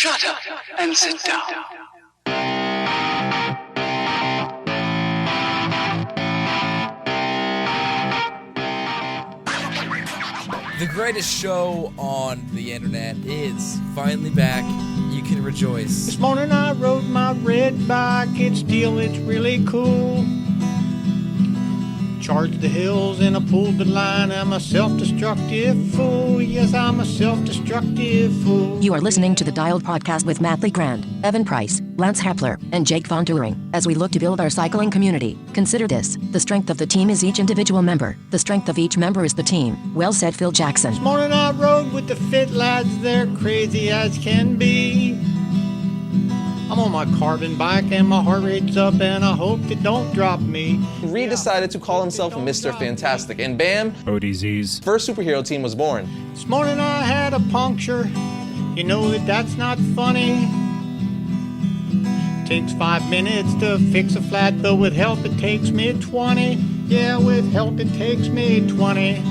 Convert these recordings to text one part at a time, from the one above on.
Shut up and sit down. The greatest show on the internet is finally back. You can rejoice. This morning I rode my red bike. It's really cool. Charged the hills and I pulled the line. I'm a self-destructive fool. Yes, I'm a self-destructive fool. You are listening to the Dialed Podcast with Matt Legrand, Evan Price, Lance Hepler, and Jake Von Turing. As we look to build our cycling community, consider this: the strength of the team is each individual member. The strength of each member is the team. Well said, Phil Jackson. This morning I rode with the fit lads. They're crazy as can be. I'm on my carbon bike and my heart rate's up and I hope they don't drop me. Reed decided to call himself Mr. Fantastic, and bam, ODZ's first superhero team was born. This morning I had a puncture. You know that's not funny. Takes 5 minutes to fix a flat, but with help it takes me 20. Yeah, with help it takes me 20.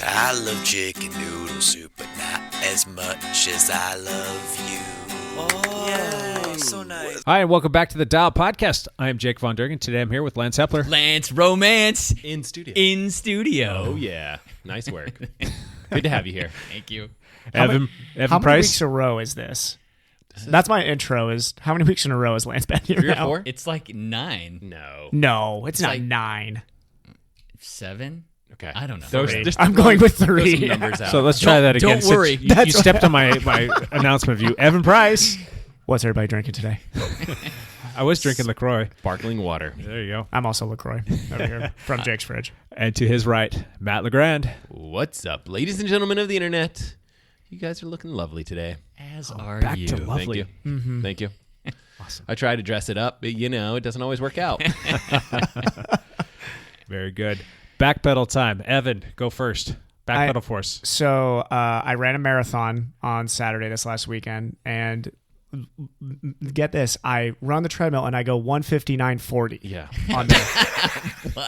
I love chicken noodle soup, but not as much as I love you. Oh, yeah, so nice. Hi, and welcome back to the Dial Podcast. I am Jake Von Turing. Today I'm here with Lance Hepler. Lance Romance. In studio. In studio. Oh, yeah. Nice work. Good to have you here. Thank you. Evan How many Price. weeks in a row is this? That's my intro. Is how many weeks in a row has Lance been here 3 or now? 4? It's like 9. No, it's not like 9. 7? Okay. I don't know. I'm going with Throw 3. some numbers out. So let's try that again. Don't worry. Since You stepped on my announcement of you. Evan Price. What's everybody drinking today? I was drinking LaCroix. Sparkling water. There you go. I'm also LaCroix over here from Jake's fridge. And to his right, Matt Legrand. What's up, ladies and gentlemen of the internet? You guys are looking lovely today. As are back you. to lovely. Thank you. Thank you. Awesome. I try to dress it up, but it doesn't always work out. Very good. Backpedal time. Evan, go first. Backpedal force. So I ran a marathon on Saturday this last weekend, and get this, I run the treadmill and I go 1:59:40. Yeah. On there.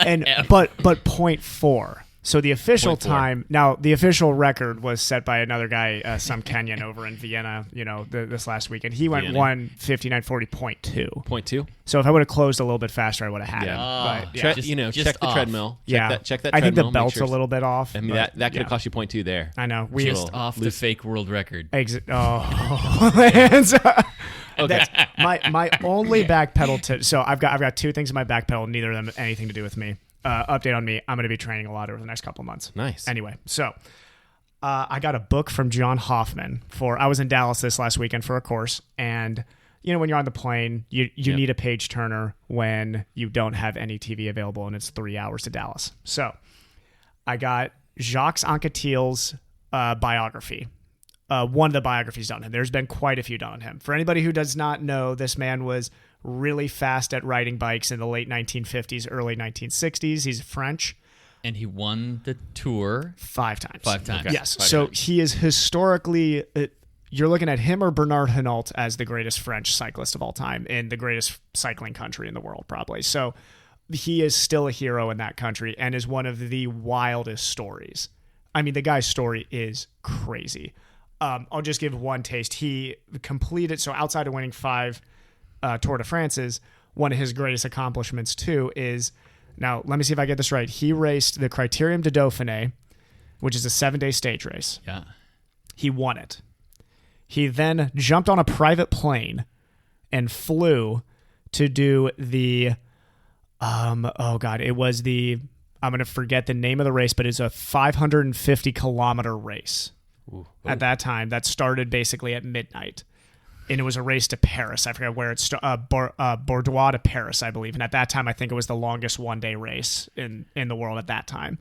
And but 0.4. So the official 0.4. time, now the official record was set by another guy, some Kenyan over in Vienna, this last weekend. He went 1:59:40.2. 0.2? So if I would have closed a little bit faster, I would have had Yeah. it. But, Check just the off. treadmill. yeah. Check that I think the treadmill, make belt's sure a little bit off. I mean, but, that could have cost you 0.2 there. I know. Just off the fake world record. Oh, Lance. That's my only back pedal so I've got 2 things in my back pedal, neither of them have anything to do with me. Update on me: I'm going to be training a lot over the next couple of months. Nice. Anyway, so I got a book from John Hoffman I was in Dallas this last weekend for a course, and when you're on the plane, you need a page turner when you don't have any TV available, and it's 3 hours to Dallas. So I got Jacques Anquetil's biography. One of the biographies done on him. There's been quite a few done on him. For anybody who does not know, this man was really fast at riding bikes in the late 1950s, early 1960s. He's French. And he won the tour 5 times. 5 times. Okay. Yes. So he is historically, you're looking at him or Bernard Hinault as the greatest French cyclist of all time in the greatest cycling country in the world, probably. So he is still a hero in that country and is one of the wildest stories. I mean, the guy's story is crazy. I'll just give one taste. He completed, so outside of winning 5 Tour de France's, one of his greatest accomplishments too is, now let me see if I get this right. He raced the Critérium de Dauphiné, which is a 7-day stage race. Yeah. He won it. He then jumped on a private plane and flew to do the, I'm going to forget the name of the race, but it's a 550-kilometer race. Ooh. At that time, that started basically at midnight, and it was a race to Paris. I forget where it started. Bordeaux to Paris, I believe. And at that time, I think it was the longest one-day race in the world at that time.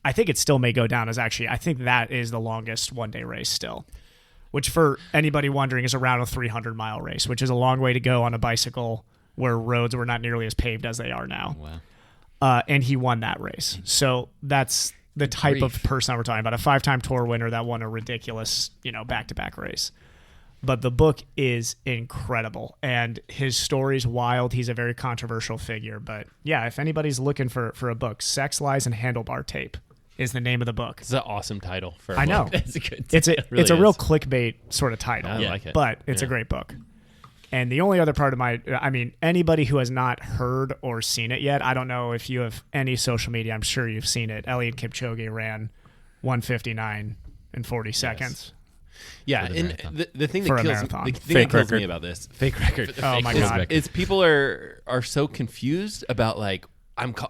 I think it still may go down as I think that is the longest one-day race still, which for anybody wondering is around a 300-mile race, which is a long way to go on a bicycle where roads were not nearly as paved as they are now. Wow. And he won that race. So that's the type of person we're talking about, a 5-time tour winner that won a ridiculous, back-to-back race. But the book is incredible, and his story's wild. He's a very controversial figure. But yeah, if anybody's looking for a book, Sex, Lies, and Handlebar Tape is the name of the book. It's an awesome title for a I know. book. That's a good. It's a really it's a real is. clickbait sort of title. I like it. But it's a great book. And the only other part of anybody who has not heard or seen it yet, I don't know if you have any social media. I'm sure you've seen it. Eliud Kipchoge ran 1:59 in 40 seconds. Yeah, For the and marathon. the thing For that a kills marathon. the thing Fake that kills record. me about this fake record. Oh my Fake God. record. Is people are so confused about like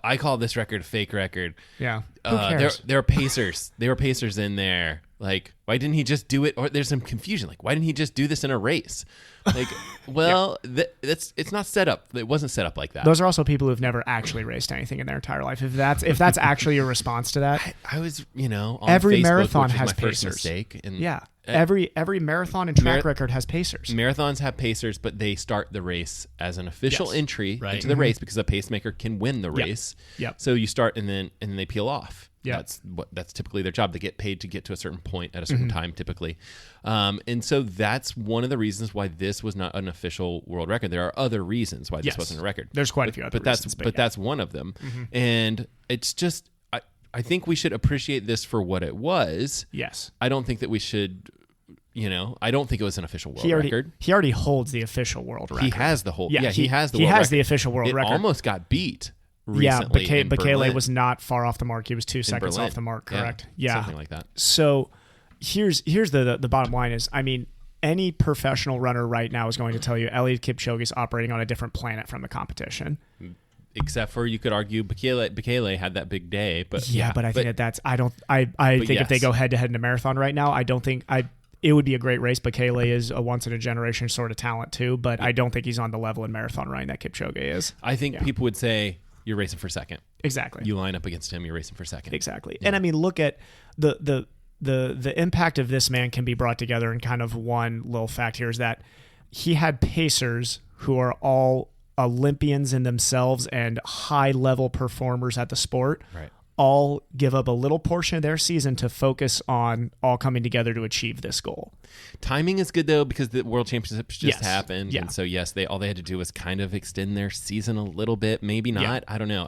I call this record a fake record. Yeah. Who cares? There are pacers. There were pacers in there. Like, why didn't he just do it? Or there's some confusion. Like, why didn't he just do this in a race? Like, well, it's not set up. It wasn't set up like that. Those are also people who've never actually raced anything in their entire life. If that's actually your response to that, I was, on every Facebook, marathon which was has my first pacers. mistake. And yeah, every marathon and track record has pacers. Marathons have pacers, but they start the race as an official entry Right. into the race because a pacemaker can win the race. Yep. So you start and then they peel off. Yep. That's typically their job. They get paid to get to a certain point at a certain time, typically. And so that's one of the reasons why this was not an official world record. There are other reasons why this wasn't a record. There's quite a few other reasons, but that's one of them. And it's just I think we should appreciate this for what it was. Yes. I don't think that we should. I don't think it was an official world record. He already holds the official world record. He has the whole. Yeah, he has the. He world has record. the official world it record. Almost got beat. Yeah, Recently in Bekele Berlin. was not far off the mark. He was 2 seconds Berlin. off the mark. Yeah, Correct. Yeah, something like that. So here's the bottom line is, any professional runner right now is going to tell you Eliud Kipchoge is operating on a different planet from the competition. Except for you could argue Bekele had that big day, but But I think that's I think if they yes. go head to head in a marathon right now, I don't think it would be a great race. Bekele is a once in a generation sort of talent too, but I don't think he's on the level in marathon running that Kipchoge is. I think people would say you're racing for second. Exactly. You line up against him, you're racing for second. Exactly. Yeah. And look at the impact of this man can be brought together in kind of one little fact here is that he had pacers who are all Olympians in themselves and high level performers at the sport. Right. All give up a little portion of their season to focus on all coming together to achieve this goal. Timing is good though because the World Championships just happened, Yeah. and so all they had to do was kind of extend their season a little bit, maybe not. Yeah. I don't know.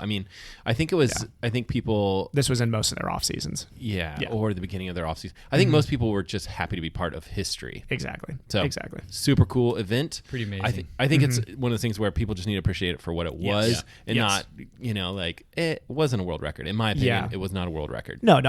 I think it was. Yeah. I think people. This was in most of their off seasons. Yeah, Yeah. or the beginning of their offseason. I think most people were just happy to be part of history. Exactly. So exactly. super cool event. Pretty amazing. I think it's one of those things where people just need to appreciate it for what it was and Yes. not like it wasn't a world record. In my opinion, Yeah. it was not a world record. No,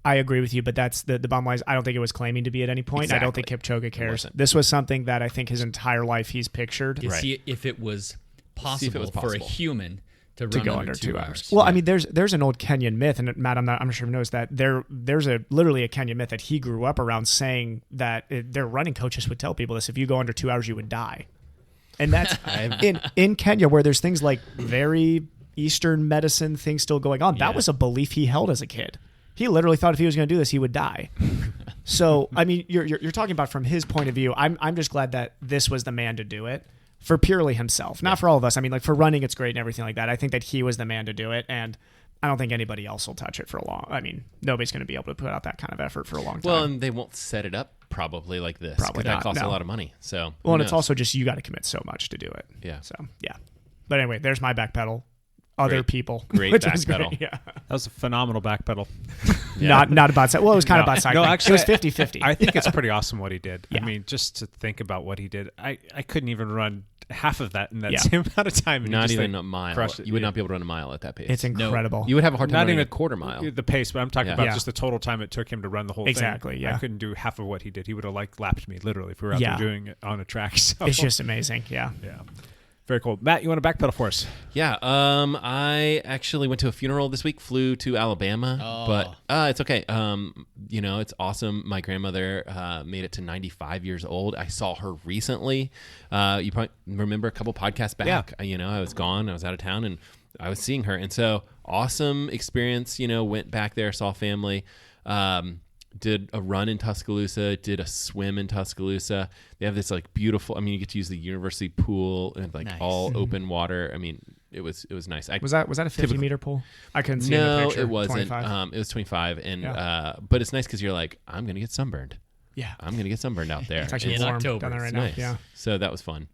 I agree with you, but that's the bottom line is I don't think it was claiming to be at any point. I don't think Kipchoge cares. wasn't. This was something that I think his entire life he's pictured. To see if it was possible for a human to run go under 2 hours. hours. Well, there's an old Kenyan myth, and Matt, I'm sure you knows that there's literally a Kenyan myth that he grew up around saying that their running coaches would tell people this: if you go under 2 hours, you would die. And that's in Kenya, where there's things like very Eastern medicine things still going on. That was a belief he held as a kid. He literally thought if he was going to do this, he would die. So, you're talking about from his point of view. I'm just glad that this was the man to do it for purely himself, not for all of us. For running, it's great and everything like that. I think that he was the man to do it, and I don't think anybody else will touch it for a long. Nobody's going to be able to put out that kind of effort for a long time. Well, and they won't set it up probably like this. Probably 'cause that not, costs no. a lot of money. So and it's also just you got to commit so much to do it. Yeah. So yeah. But anyway, there's my backpedal. Other Great. people. Great which was backpedal. great, Yeah. That was a phenomenal backpedal. Not about well, it was kind of about cycling. No, actually, it was 50-50. I think it's pretty awesome what he did. Yeah. Just to think about what he did, I couldn't even run half of that in that Yeah. same amount of time. And not he just, even a mile. crushed it. You would not be able to run a mile at that pace. It's incredible. You would have a hard time Not running even a quarter mile. The pace, but I'm talking Yeah. about Yeah. just the total time it took him to run the whole Exactly, thing. yeah. I couldn't do half of what he did. He would have lapped me literally if we were out Yeah. there doing it on a track. So. It's just amazing. Yeah. Yeah. Very cool. Matt, you want to backpedal for us? Yeah, I actually went to a funeral this week, flew to Alabama, but it's okay. It's awesome. My grandmother made it to 95 years old. I saw her recently. You probably remember a couple podcasts back. Yeah. I was gone. I was out of town, and I was seeing her. And so awesome experience, went back there, saw family. Did a run in Tuscaloosa, did a swim in Tuscaloosa. They have this beautiful, you get to use the university pool and Nice. all open water. It was nice. Was that a 50-meter pool? I couldn't see in the No, picture. it wasn't. 25. It was 25, and Yeah. but it's nice because you're like, I'm gonna get sunburned. Yeah. I'm gonna get sunburned out there. It's actually In warm October. down there right It's now. nice. Yeah. So that was fun.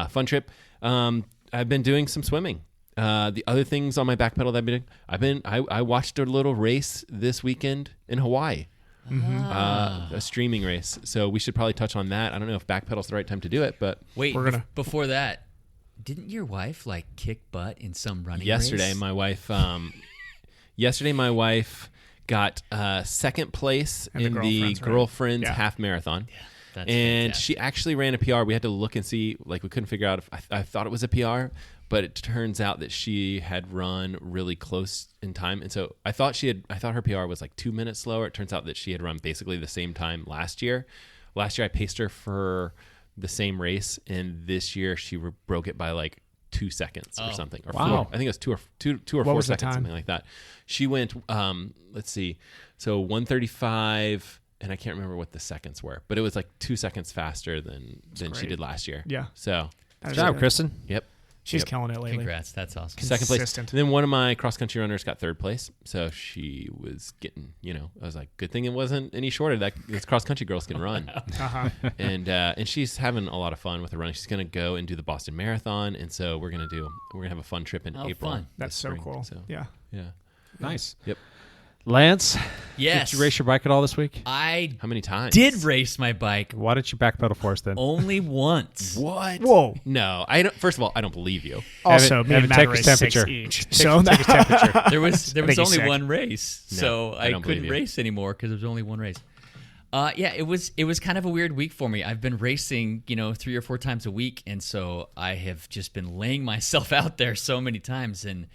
Fun trip. I've been doing some swimming, The other things on my Backpedal that I've been doing, I watched a little race this weekend in Hawaii. A streaming race. So we should probably touch on that. I don't know if Backpedal's the right time to do it, but wait, before that, didn't your wife like kick butt in some running yesterday race? my wife got second place in the girlfriend's half marathon. Yeah, that's and fantastic. she actually ran a PR. We had to look and see, like we couldn't figure out if I thought it was a PR, but it turns out that she had run really close in time. And so I thought her PR was like 2 minutes slower. It turns out that she had run basically the same time last year. Last year I paced her for the same race, and this year she broke it by like 2 seconds or something. Or wow. 4. I think it was two or What 4 was the seconds, time? something like that. She went, let's see, so 1:35, and I can't remember what the seconds were, but it was like 2 seconds faster than she did last year. Yeah. So Good job, Kristen. Yep. She's killing it lately. Congrats, that's awesome. Second place. Consistent. And then one of my cross country runners got third place. So she was getting, I was like, good thing it wasn't any shorter. This cross country girls can run. And she's having a lot of fun with her running. She's gonna go and do the Boston Marathon, and so we're gonna have a fun trip in April. Fun. That's so spring. cool. So, Yeah. Nice. Yep. Lance, Yes. did you race your bike at all this week? I How many times? did race my bike Why didn't you backpedal for us then? only once. What? Whoa. No, I don't. First of all, I don't believe you. Also, Evan, me and Matt take his raced 6 temperature. each. Take So his temperature. There was think he's only sick. one race, No, so I I don't believe couldn't you. race anymore because there was only one race. Yeah, it was kind of a weird week for me. I've been racing, 3 or 4 times a week, and so I have just been laying myself out there so many times, and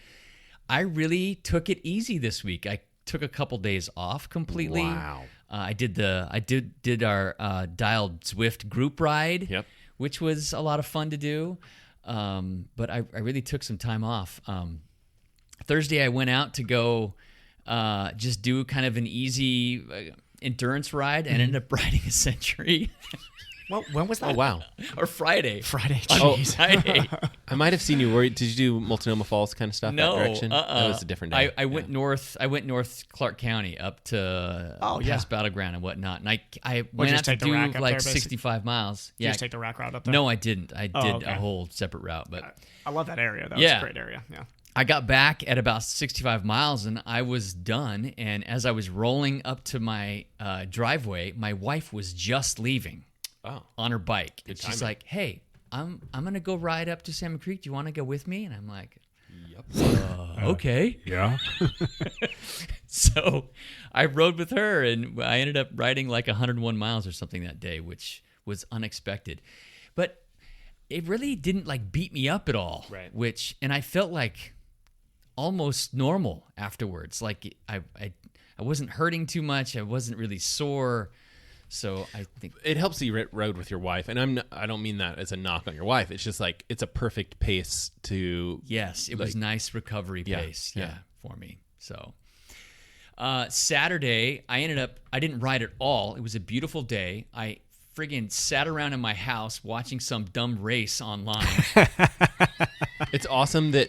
I really took it easy this week. I took a couple days off completely. Wow. I did our Dialed Zwift group ride, Yep. which was a lot of fun to do. But I really took some time off. Thursday I went out to go just do kind of an easy endurance ride and ended up riding a Century. Well, when was that? Oh wow. Or Friday. Friday. On Jeez. Friday. I might have seen you. Did you do Multnomah Falls kind of stuff? No, that direction. That was a different day. I went north. I went north Clark County up to past Battleground and whatnot, and I went out just to take the do rack up like there, basically? 65 miles. Did you just take the rack route up there? No, I didn't. I did okay. a whole separate route, but I love that area, though. It's Yeah. a great area. Yeah. I got back at about 65 miles and I was done. And as I was rolling up to my driveway, my wife was just leaving on her bike. And she's like, "Hey, I'm gonna go ride up to Salmon Creek. Do you want to go with me?" And I'm like, "Yep, okay." Yeah. So I rode with her, and I ended up riding like 101 miles or something that day, which was unexpected. But it really didn't like beat me up at all. Right. And I felt like almost normal afterwards. Like I wasn't hurting too much. I wasn't really sore. So I think it helps that you rode with your wife, and I don't mean that as a knock on your wife. It's just like it's a perfect pace to. Yes, it was nice recovery pace. Yeah, for me. So Saturday, I didn't ride at all. It was a beautiful day. I friggin' sat around in my house watching some dumb race online. It's awesome that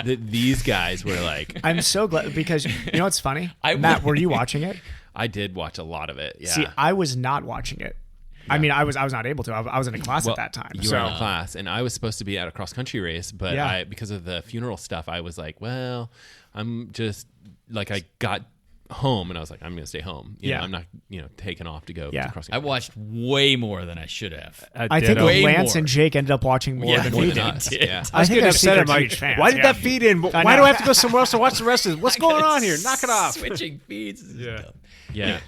these guys were like. I'm so glad because you know what's funny? I Matt, would- were you watching it? I did watch a lot of it. Yeah. See, I was not watching it. I mean, I was not able to. I was in a class at that time. You were in a class, and I was supposed to be at a cross country race, but because of the funeral stuff, I was like, well, I'm just like I got home, and I was like, I'm going to stay home. You know, I'm not taking off to go to cross country. I watched way more than I should have. I think Way Lance more. and Jake ended up watching more than we did. us. Yeah. I think I've seen like, huge fans. why did that feed in? Why do I have to go somewhere else to watch the rest of it? What's going on here? Knock it off. Switching feeds. This is dumb. Yeah.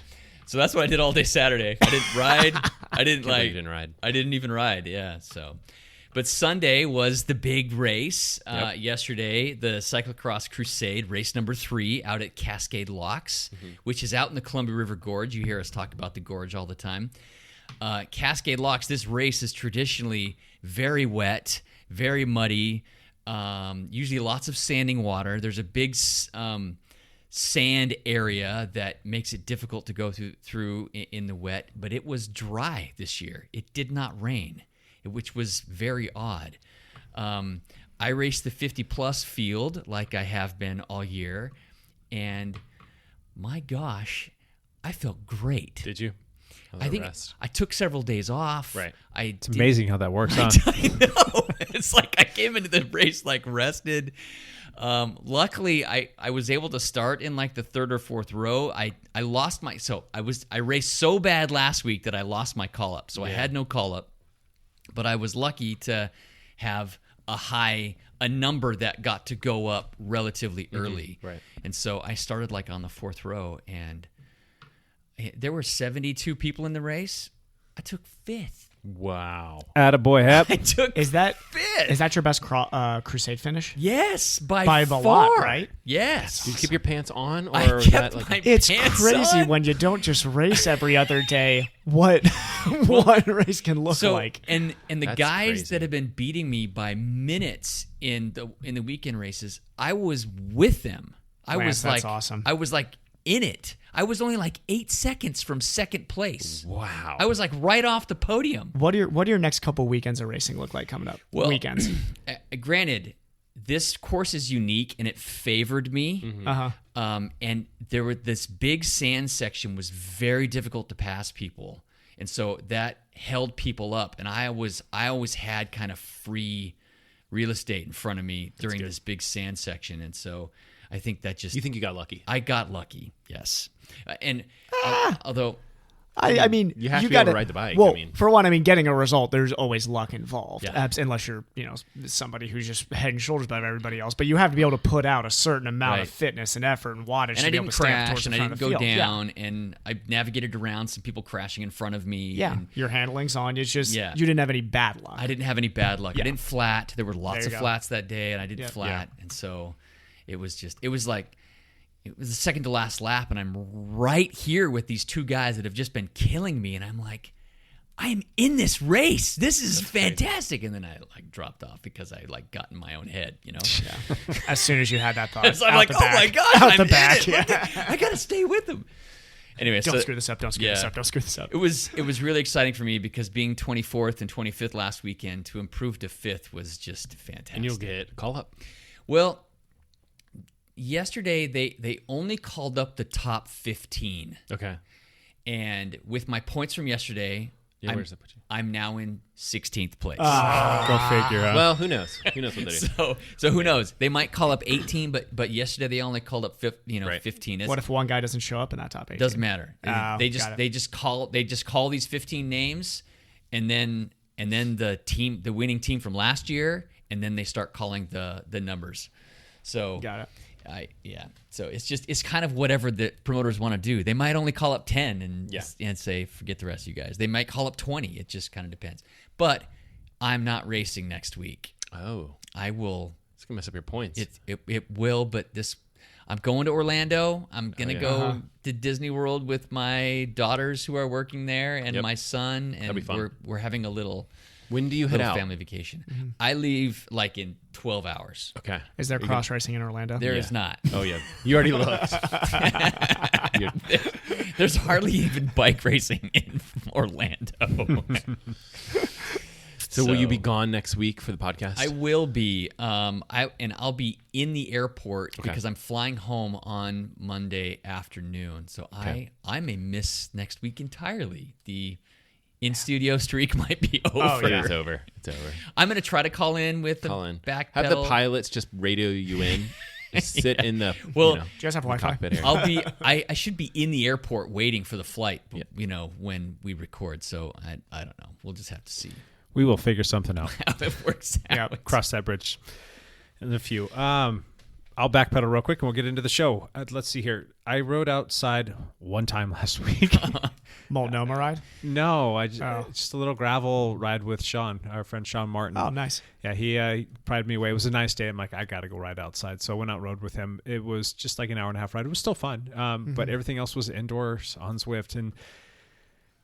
So that's what I did all day Saturday. I didn't ride. I didn't You didn't ride. I didn't even ride. Yeah. So, but Sunday was the big race. Yesterday, the Cyclocross Crusade race number 3 out at Cascade Locks, which is out in the Columbia River Gorge. You hear us talk about the gorge all the time. Cascade Locks. This race is traditionally very wet, very muddy. Usually lots of standing water. There's a big sand area that makes it difficult to go through in the wet, but it was dry this year. It did not rain, which was very odd. I raced the 50-plus field like I have been all year, and my gosh, I felt great. Did you? I think I took several days off. Right. It's amazing how that works, huh? I know. It's like I came into the race like rested. Luckily, I was able to start in like the third or fourth row. I lost I raced so bad last week that I lost my call up. So I had no call up, but I was lucky to have a number that got to go up relatively early. Right. And so I started like on the fourth row, and there were 72 people in the race. I took fifth. Wow. Attaboy, Hep. I took Is that fifth. your best Crusade finish? Yes, by a far. lot, right? Yes. Did you keep your pants on, or I was kept that like my It's pants crazy on. when you don't just race every other day. What what race can look like? And the That's guys crazy. that have been beating me by minutes in the weekend races, I was with them. Lance, that's awesome. I was like in it. I was only like 8 seconds from second place. Wow. I was like right off the podium. What do your next couple weekends of racing look like coming up? Well, Weekends. Granted, this course is unique and it favored me. And there were this big sand section was very difficult to pass people, and so that held people up. And I always had kind of free real estate in front of me during this big sand section, and so I think that just You think you got lucky? I got lucky, yes. Although I mean, You have to be gotta, able to ride the bike, Well, I mean. for one, getting a result, there's always luck involved. Yeah. Unless you're, somebody who's just head and shoulders above everybody else. But you have to be able to put out a certain amount of Right. fitness and effort and wattage and to I be able didn't to stay up towards crash, the and I front didn't of go the field. down, and I navigated around some people crashing in front of me. Yeah, and your handling's on. It's just Yeah. you didn't have any bad luck. I didn't have any bad luck. Yeah. I didn't flat. There were lots There of you go. flats that day, and I didn't flat. And so it was the second to last lap, and I'm right here with these two guys that have just been killing me, and I'm like, I am in this race. This is fantastic. And then I like dropped off because I like got in my own head, As soon as you had that thought, So I'm out like, the oh back. my gosh, out I'm the in back. it. Yeah. I gotta stay with them. Anyway, Don't screw this up. Don't screw this up. Don't screw this up. It was really exciting for me because being 24th and 25th last weekend, to improve to 5th was just fantastic. And you'll get call up. Well, yesterday they only called up the top 15. Okay. And with my points from yesterday, Where's that put you? I'm now in 16th place. Go figure. Well, who knows? Who knows what they do? So who knows? They might call up 18, but yesterday they only called up 15. What if one guy doesn't show up in that top 8? Doesn't matter. Oh, they got it. just call these 15 names, and then the winning team from last year, and then they start calling the numbers. So Got it. So it's kind of whatever the promoters want to do. They might only call up 10 and say forget the rest of you guys. They might call up 20. It just kind of depends. But I'm not racing next week. Oh, I will. it's gonna mess up your points. It will, but I'm going to Orlando. I'm going to go to Disney World with my daughters who are working there and my son, and That'll be fun. we're having a little When do you head out? family vacation. I leave like in 12 hours. Okay. Is there cross racing in Orlando? There is not. Oh yeah. You already looked. There's hardly even bike racing in Orlando. So will you be gone next week for the podcast? I will be. I'll be in the airport because I'm flying home on Monday afternoon. So I may miss next week entirely. The in-studio streak might be over. Oh, yeah. It's over. It's over. I'm going to try to call in with the Backpedal. Have the pilots just radio you in. Just sit in the Well, Do you guys have Wi-Fi? cockpit area. I'll be. I should be in the airport waiting for the flight. When we record. So I don't know. We'll just have to see We will figure something out. how it works out. Yeah, cross that bridge in a few. I'll backpedal real quick and we'll get into the show. Let's see here. I rode outside one time last week. Multnomah ride? No, just a little gravel ride with Sean, our friend Sean Martin. Oh, nice. Yeah, he prided me away. It was a nice day. I'm like, I got to go ride outside. So I went out and rode with him. It was just like an hour and a half ride. It was still fun, but everything else was indoors on Zwift. And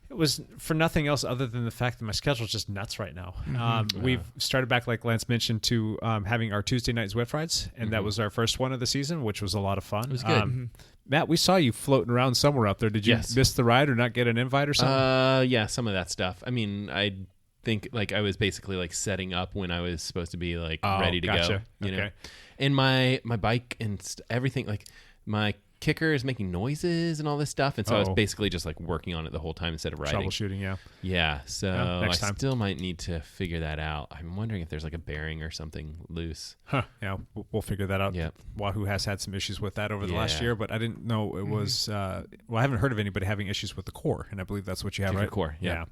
it was for nothing else other than the fact that my schedule is just nuts right now. We've started back, like Lance mentioned, to having our Tuesday night Zwift rides, and that was our first one of the season, which was a lot of fun. It was good. Matt, we saw you floating around somewhere out there. Did you miss the ride or not get an invite or something? Yeah, some of that stuff. I mean, I think like I was basically like setting up when I was supposed to be like ready to gotcha. go. You know, Okay. and my bike and everything, like my kicker is making noises and all this stuff, and so I was Uh-oh. basically just like working on it the whole time instead of riding. Troubleshooting, yeah. Yeah, so next I time. still might need to figure that out. I'm wondering if there's like a bearing or something loose. Huh. Yeah, we'll figure that out. Yep. Wahoo has had some issues with that over the last Yeah. year, but I didn't know it was. Well, I haven't heard of anybody having issues with the core, and I believe that's what you have, Different right? core, yeah.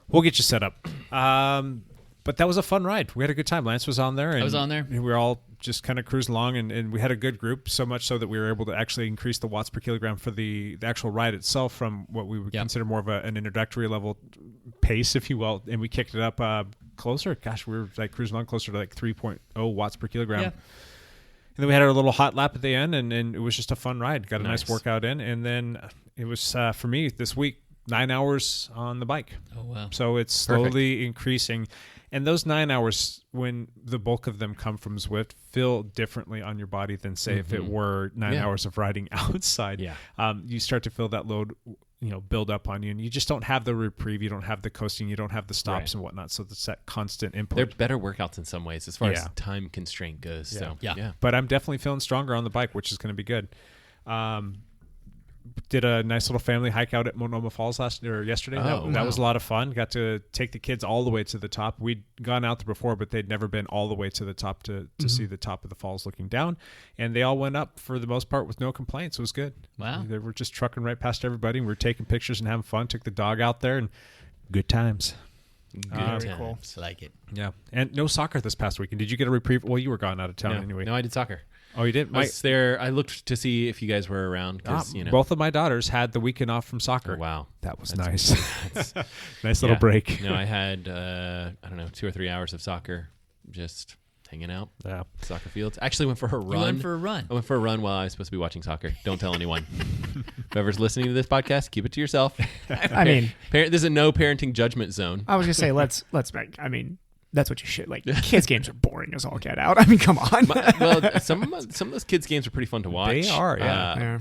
We'll get you set up. But that was a fun ride. We had a good time. Lance was on there. And was on there. We were all just kind of cruising along, and we had a good group, so much so that we were able to actually increase the watts per kilogram for the actual ride itself from what we would consider more of an introductory level pace, if you will, and we kicked it up closer. Gosh, we were like cruising on closer to like 3.0 watts per kilogram. Yeah. And then we had our little hot lap at the end, and it was just a fun ride. Got a nice workout in, and then it was, for me, this week, 9 hours on the bike. Oh, wow. So it's slowly increasing. And those 9 hours, when the bulk of them come from Zwift, feel differently on your body than, say, if it were 9 hours of riding outside. Yeah. You start to feel that load, build up on you, and you just don't have the reprieve. You don't have the coasting. You don't have the stops and whatnot. So it's that constant input. They're better workouts in some ways as far as time constraint goes. Yeah. So Yeah. But I'm definitely feeling stronger on the bike, which is going to be good. Did a nice little family hike out at Monoma Falls yesterday. That was a lot of fun. Got to take the kids all the way to the top. We'd gone out there before, but they'd never been all the way to the top to see the top of the falls looking down. And they all went up for the most part with no complaints. It was good. Wow. They were just trucking right past everybody. We were taking pictures and having fun. Took the dog out there, and good times. Very cool. I like it. Yeah. And no soccer this past weekend. Did you get a reprieve? Well, you were gone out of town anyway. No, I did soccer. Oh, you did? I was there. I looked to see if you guys were around. Both of my daughters had the weekend off from soccer. Oh, wow. That was nice. Nice little break. No, I had, 2 or 3 hours of soccer just hanging out. Yeah. Soccer fields. Actually went for a run. You went for a run. I went for a run while I was supposed to be watching soccer. Don't tell anyone. Whoever's listening to this podcast, keep it to yourself. I mean, this is a no parenting judgment zone. I was gonna say let's make. I mean, that's what you should like. Kids games are boring as all get out. I mean, come on. Well, some of those kids games are pretty fun to watch. They are, yeah.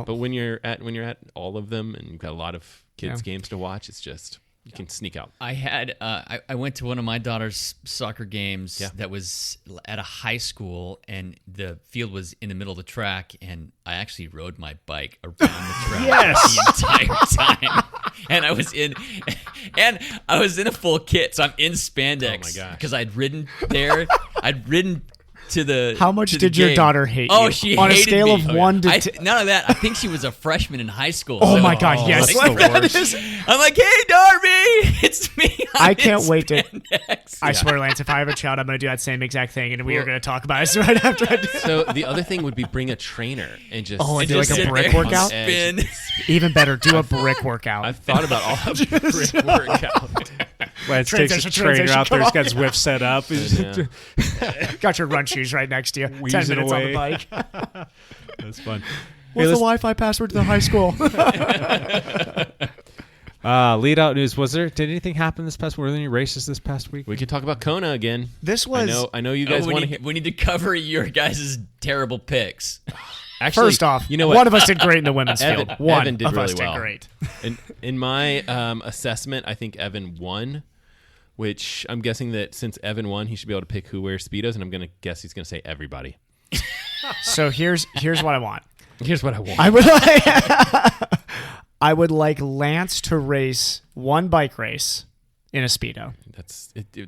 But when you're at all of them and you've got a lot of kids games to watch, it's just you can sneak out. I had I went to one of my daughter's soccer games that was at a high school, and the field was in the middle of the track, and I actually rode my bike around the track the entire time. And I was in a full kit, so I'm in spandex. Oh my gosh. Because I'd ridden there. I'd ridden to the. How much to the did your game. daughter hate Oh, you? she on a hated scale me. of 1 to 10. None of that. I think she was a freshman in high school. Oh so- my God! Yes, that's the That worst. is- I'm like, hey, Darby, it's me. I can't wait to. spandex. I swear, Lance, if I have a child, I'm going to do that same exact thing, and we are going to talk about it right after I do. So the other thing would be bring a trainer and just Oh, and do like Just a sit brick there, workout? Spin. Even better, do a brick workout. I've thought about all of the brick workout. Lance takes a Transition, trainer out there. He's got his come on. whip set up. Yeah. Got your run shoes right next to you. 10 Wheezing minutes on the away. bike. That's fun. What's the Wi-Fi password to the high school? Leadout news. Did anything happen this past week? Were there any races this past week? We could talk about Kona again. This was. I know you guys we want to need, hear. we need to cover your guys' terrible picks. Actually, First off, you know what? one of us did great in the women's Evan- field. One Evan did of us really well. did great. In my assessment, I think Evan won, which I'm guessing that since Evan won, he should be able to pick who wears Speedos, and I'm going to guess he's going to say everybody. So here's what I want. Here's what I want. I would like Lance to race one bike race in a Speedo.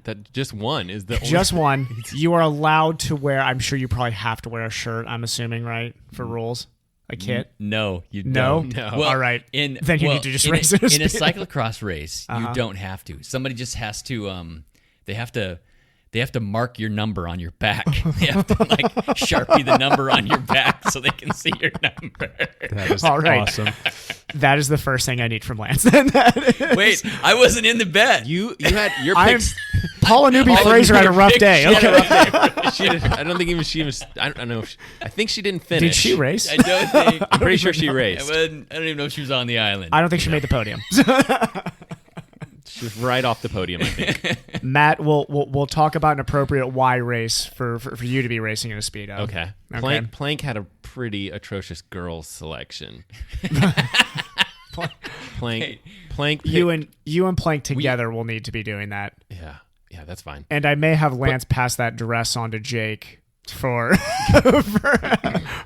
That just one is the Just only one. You are allowed to wear. I'm sure you probably have to wear a shirt. I'm assuming, right, for rules. A kit. No, you No? don't. No. Well, All right. Then you need to just in race a, in a in a speed. cyclocross race. You don't have to. Somebody just has to. They have to mark your number on your back. They have to like Sharpie the number on your back so they can see your number. That is All right. awesome. That is the first thing I need from Lance. Wait, I wasn't in the bet. You had your I'm picks. Paula Newby Fraser had a rough day. She had a Okay. rough day. I don't think even she was. I don't know. I think she didn't finish. Did she race? I don't think. I'm pretty sure she raced. I don't even know if she was on the island. I don't think she made the podium. She was right off the podium, I think. Matt, we'll talk about an appropriate Y race for you to be racing in a Speedo. Okay. Plank had a pretty atrocious girls selection. Plank. You and Plank together will need to be doing that. Yeah, that's fine. And I may have Lance pass that dress on to Jake for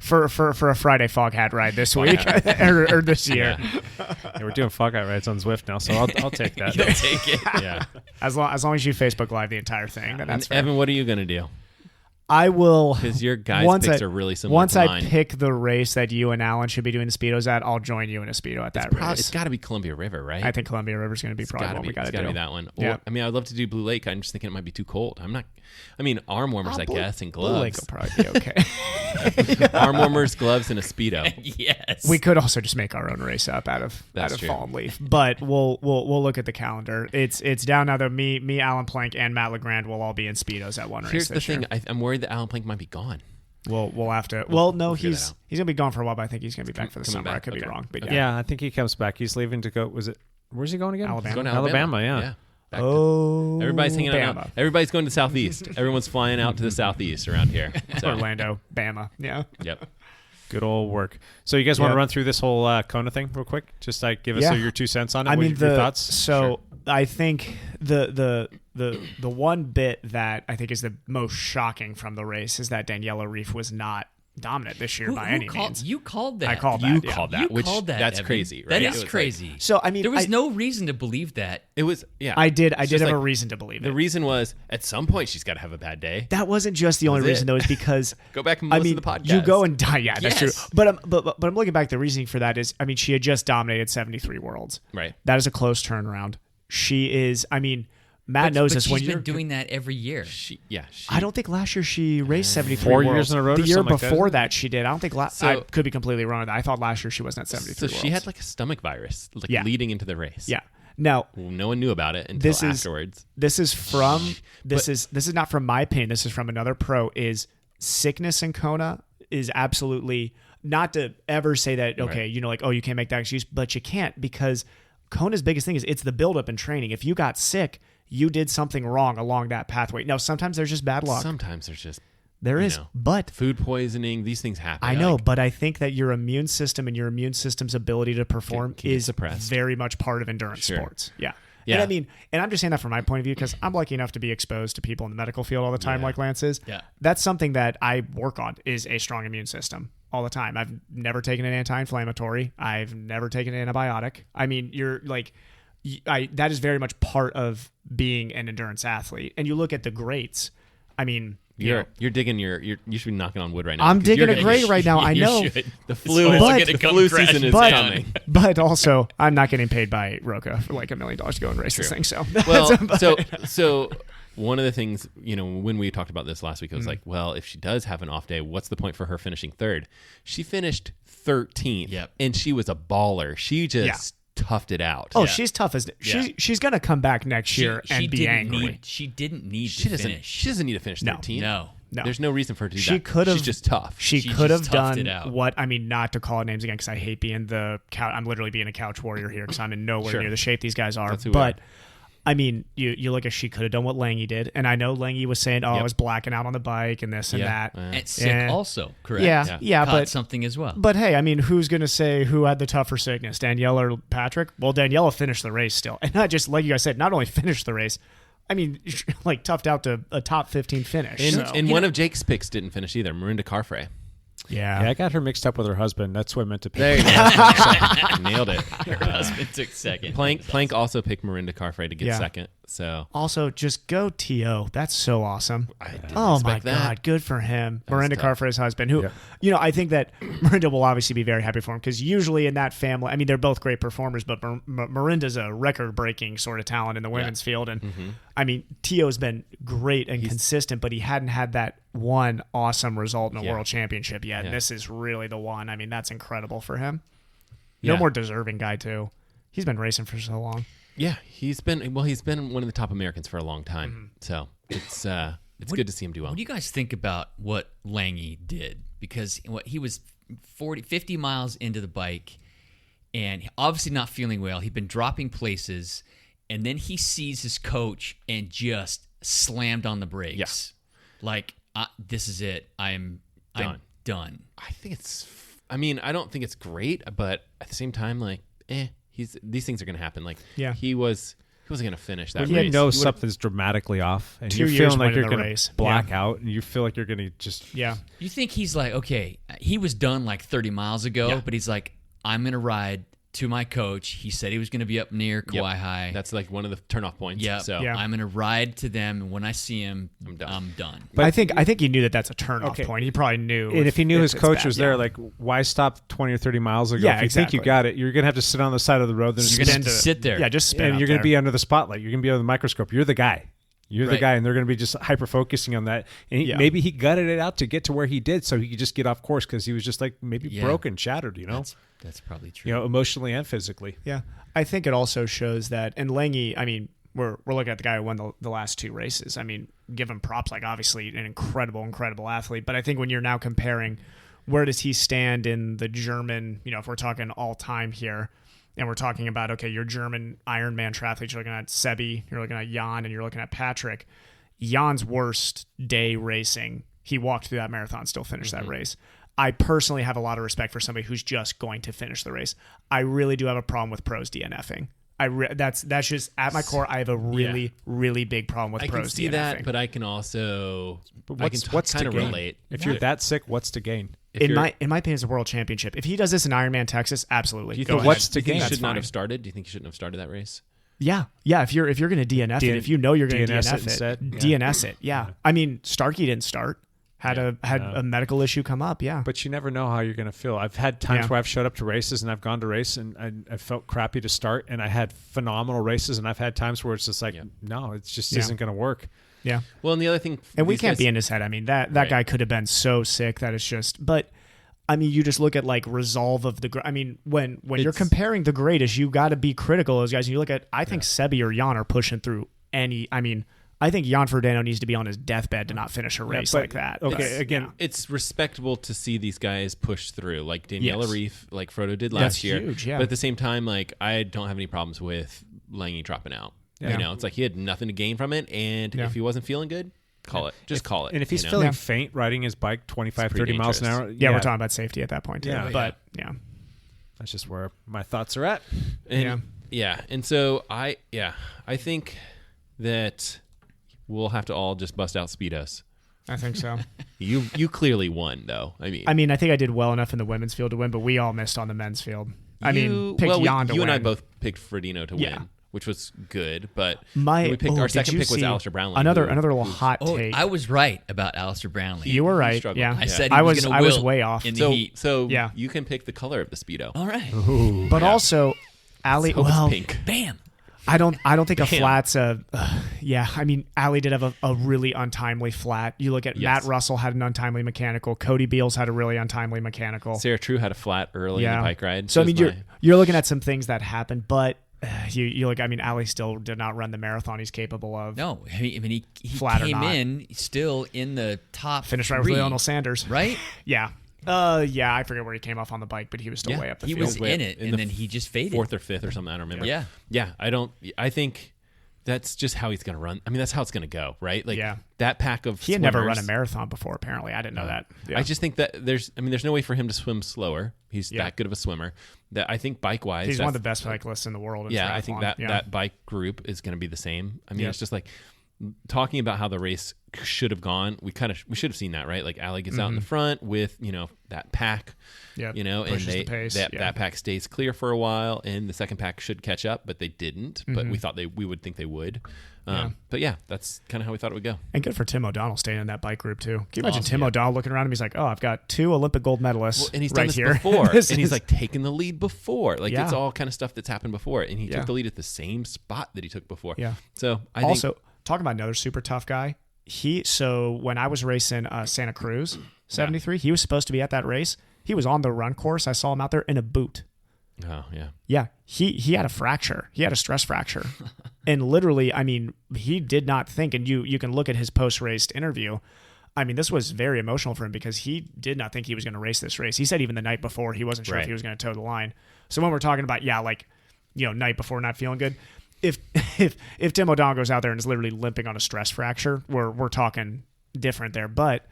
for a Friday fog hat ride this week or this year. Yeah, we're doing fog hat rides on Zwift now, so I'll take that. You'll take it. Yeah. As long as you Facebook Live the entire thing, then that's fair. Evan, what are you going to do? I will, because your guys' picks are really similar once to I mine. pick the race that you and Alan should be doing the Speedos at, I'll join you in a Speedo at that race. It's got to be Columbia River, right? I think Columbia River is going to be probably what we got to do. It's got to be that one. Yeah. Or, I mean, I'd love to do Blue Lake. I'm just thinking it might be too cold. Arm warmers, I guess, and gloves. Blue Lake will probably be okay. Arm warmers, gloves, and a Speedo. Yes. We could also just make our own race up out of true. Fallen Leaf, but we'll look at the calendar. It's down now. Though me, Alan Plank, and Matt Legrand will all be in Speedos at one race. Here's the this thing: year. I'm worried that Alan Plank might be gone. We'll have to. Well, no, figure he's gonna be gone for a while, but I think he's gonna be back for the coming summer. back? I could be Okay. wrong, but Yeah, I think he comes back. He's leaving to go. Where's he going again? Alabama. He's going to Alabama, yeah. Back to- Oh, everybody's hanging out. Bama. Everybody's going to Southeast. Everyone's flying out to the Southeast around here. So, Orlando, Bama. Yeah. Yep. Good old work. So you guys want to Yep. run through this whole Kona thing real quick? Just give us Yeah. your 2 cents on it. I mean, your thoughts. So I think the one bit that I think is the most shocking from the race is that Daniela Reef was not dominant this year by any means. You called that. I called You that. yeah. called that, You which called that. that's Evan. crazy, right? That It is was like- crazy. So I mean, there was no reason to believe that. It was, yeah. I did It's have just a like, reason to believe The it. reason was at some point she's got to have a bad day. That wasn't just the only That's reason it. though, is because Go back and I listen mean, to the podcast. you go and die. Yeah, that's Yes. true. But I'm looking back. The reasoning for that is, I mean, she had just dominated 73 worlds. Right. That is a close turnaround. She is. I mean, Matt knows but this. When she's you're been doing that every year. I don't think last year she raced 73 4 worlds. years in a row The or year something like that, before isn't it? that she did. I don't think I could be completely wrong with that. I thought last year she wasn't at 73 So worlds. she had like a stomach virus, Yeah. leading into the race. Yeah. Now, Well, no one knew about it until afterwards. This is not from my opinion. This is from another pro. Is sickness in Kona is absolutely not to ever say that. Okay, Right. you can't make that excuse, but you can't, because Kona's biggest thing is it's the buildup and training. If you got sick, you did something wrong along that pathway. Now, sometimes there's just bad luck. Sometimes there's just There you is, know, but food poisoning. These things happen. I know, but I think that your immune system and your immune system's ability to perform can get is suppressed. very much part of endurance Sure. sports. Yeah. Yeah. And I mean, and I'm just saying that from my point of view because I'm lucky enough to be exposed to people in the medical field all the time, like Lance is. Yeah. That's something that I work on, is a strong immune system all the time. I've never taken an anti-inflammatory. I've never taken an antibiotic. I mean, that is very much part of being an endurance athlete. And you look at the greats. I mean, You're digging you should be knocking on wood right now. I'm because digging you're a grate getting- right now. I You know. should. The flu, But- the flu season is but, coming. but also, I'm not getting paid by Roca for like $1 million to go and race this thing. So, Well, but- so one of the things, when we talked about this last week, I Mm. was like, well, if she does have an off day, what's the point for her finishing third? She finished 13th, Yep. and she was a baller. She just toughed it out. Oh, she's tough as she's gonna come back next year and be angry. She didn't need She to doesn't. finish. She doesn't need to finish 13th. No. There's no reason for her to do She that. could have. She's just tough. She She could have just toughed it done out. what I mean. Not to call it names again, because I hate being the couch. I'm literally being a couch warrior here because I'm in nowhere Sure. near the shape these guys are. That's who we But are. I mean, you look at, she could have done what Lange did, and I know Lange was saying, "Oh, I Yep. was blacking out on the bike and this and Yeah. that." And sick Yeah. also, correct? Yeah, Caught but something as well. But hey, I mean, who's going to say who had the tougher sickness, Danielle or Patrick? Well, Daniela finished the race still. And not just, like you guys said, not only finished the race, I mean, like toughed out to a top 15 finish. And one of Jake's picks didn't finish either, Marinda Carfrey. Yeah. I got her mixed up with her husband. That's what I meant to pick. There you go. Nailed it. Her husband took second. Plank also picked Marinda Carfrey to get Yeah. second. So Also, just go T.O. That's so awesome. didn't Oh, my expect that. God. Good for him. was Miranda tough. Carfrey's husband, who, Yeah. I think that Miranda will obviously be very happy for him because usually in that family, I mean, they're both great performers, but Miranda's a record-breaking sort of talent in the women's field. And, I mean, T.O.'s been great and consistent, but he hadn't had that one awesome result in a world championship yet. Yeah. And this is really the one. I mean, that's incredible for him. No Yeah. more deserving guy, too. He's been racing for so long. yeah, he's been one of the top Americans for a long time. So it's good to see him do well. What do you guys think about what Lange did? Because he was 50 miles into the bike and obviously not feeling well. He'd been dropping places, and then he sees his coach and just slammed on the brakes. Like, this is it. I'm done. I think I don't think it's great, but at the same time, like, these things are going to happen. Like, Yeah. he was He wasn't going to finish that When race. you know He would've- something's dramatically off, and 2 you're years feeling like winning you're the going race. to black Yeah. out, and you feel like you're going to just You think he's like, okay, he was done like 30 miles ago, but he's like, I'm going to ride to my coach. He said he was going to be up near Kauai High. That's like one of the turnoff points. Yeah. So I'm going to ride to them, and when I see him, I'm done. But I think he knew that that's a turnoff Okay. point. He probably knew. And if he knew his it's coach bad, was there, like, why stop 20 or 30 miles ago? Yeah, if you think you exactly. got it, you're going to have to sit on the side of the road. Then You're going to sit there. Yeah, just spin and up you're going there. to be under the spotlight. You're going to be under the microscope. You're the guy. You're the Right. guy, and they're going to be just hyper focusing on that. And maybe he gutted it out to get to where he did, so he could just get off course because he was just like maybe broken, shattered. You know, that's probably true. You know, emotionally and physically. Yeah, I think it also shows that. And Lange, I mean, we're looking at the guy who won the last 2 races. I mean, give him props. Like, obviously, an incredible athlete. But I think when you're now comparing, where does he stand in the German? You know, if we're talking all time here. And we're talking about, okay, your German Ironman triathletes, you're looking at Sebi, you're looking at Jan, and you're looking at Patrick. Jan's worst day racing, he walked through that marathon, still finished that race. I personally have a lot of respect for somebody who's just going to finish the race. I really do have a problem with pros DNFing. That's just, at my core, I have a really big problem with I pros can see DNFing. that, but I can also What's kind to of gain? relate. If you're that sick, what's to gain? In my opinion, it's a world championship. If he does this in Ironman Texas, absolutely. Do you Go think ahead. what's to do you think gain? he That's should not fine. have started? Do you think he shouldn't have started that race? Yeah. If you're going to DNF it, if you know you're going to DNS it DNF instead? it, Yeah. DNS it. Yeah. I mean, Starkey didn't start. Had a medical issue come up. Yeah. But you never know how you're going to feel. I've had times Yeah. where I've showed up to races and I've gone to race and I felt crappy to start, and I had phenomenal races, and I've had times where it's just like, no, it just isn't going to work. Yeah. Well, and the other thing, And we these can't guys- be in his head. I mean, that Right. guy could have been so sick that it's just, but I mean, you just look at like resolve of the, I mean, when you're It's- comparing the greatest, you got to be critical of those guys. And you look at, I think Sebi or Jan are pushing through I think Jan Frodeno needs to be on his deathbed to not finish a race but- like that. okay, But, again, yeah. It's respectable to see these guys push through, like Daniela Yes. Reef, like Frodo did That's last year. huge, yeah. But at the same time, like I don't have any problems with Lange dropping out. Yeah. You know, it's like he had nothing to gain from it, and Yeah. if he wasn't feeling good, call it. Just call it. And if he's you know? feeling Yeah. faint riding his bike 25, It's pretty 30 miles an hour, dangerous. Yeah, we're talking about safety at that point too. Yeah. But yeah. That's just where my thoughts are at. And, yeah. And so I think that we'll have to all just bust out Speedos. I think so. You clearly won, though. I mean, I think I did well enough in the women's field to win, but we all missed on the men's field. I mean, picked Jan to you win. and I both picked Frodeno to Yeah. win, which was good. But My we picked our second pick was Alistair Brownlee. Another who- little hot Oh, take. I was right about Alistair Brownlee. You were right. struggled. Yeah, I said he I was was. gonna I was wilt way off. in the So heat. Yeah. you can pick the color of the Speedo. All right. But also, Ali. Hope Well, it's pink. Bam. I don't think a Bam. flat's a. Yeah, I mean, Ali did have a really untimely flat. You look at Yes. Matt Russell had an untimely mechanical. Cody Beals had a really untimely mechanical. Sarah True had a flat early in the bike ride. So I was mean, my- you're looking at some things that happened, but you look. I mean, Ali still did not run the marathon he's capable of. No, I mean he Flat or came not. in still in the top. Finished right 3, with Lionel Sanders. right? Yeah. Yeah, I forget where he came off on the bike, but he was still way up the he field. was in it, in and the then he just faded. fourth or fifth or something. I don't remember. Yeah. I think that's just how he's going to run. I mean, that's how it's going to go, right? Like Yeah. that pack of He had never run a swimmers- marathon before, apparently. I didn't know that. Yeah. I just think that there's no way for him to swim slower. He's Yeah. that good of a swimmer. That I think bike wise, He's one of the best cyclists in the world. In Yeah, triathlon. I think that Yeah. that bike group is going to be the same. I mean, Yeah. it's just like talking about how the race should have gone. We should have seen that, right? Like Ali gets out in the front with that pack, Yep. and Pushes they the pace. that Yeah. that pack stays clear for a while, and the second pack should catch up, but they didn't. But we thought we would think they would. But yeah, that's kind of how we thought it would go. And good for Tim O'Donnell staying in that bike group too. Can you imagine Awesome, Tim yeah. O'Donnell looking around him? He's like, "Oh, I've got 2 Olympic gold medalists Well, and he's right done this here." before, This and he's is- like taken the lead before. Like it's Yeah. all kind of stuff that's happened before, and he Yeah. took the lead at the same spot that he took before. Yeah. So I also think talking about another super tough guy. So when I was racing Santa Cruz 73, he was supposed to be at that race. He was on the run course. I saw him out there in a boot. oh yeah. Yeah, he had a fracture. He had a stress fracture. And literally, I mean, he did not think, and you can look at his post-race interview. I mean, this was very emotional for him because he did not think he was going to race this race. He said even the night before, he wasn't sure if Right. he was going to toe the line. So when we're talking about, night before not feeling good, if Tim O'Donnell goes out there and is literally limping on a stress fracture, we're talking different there. But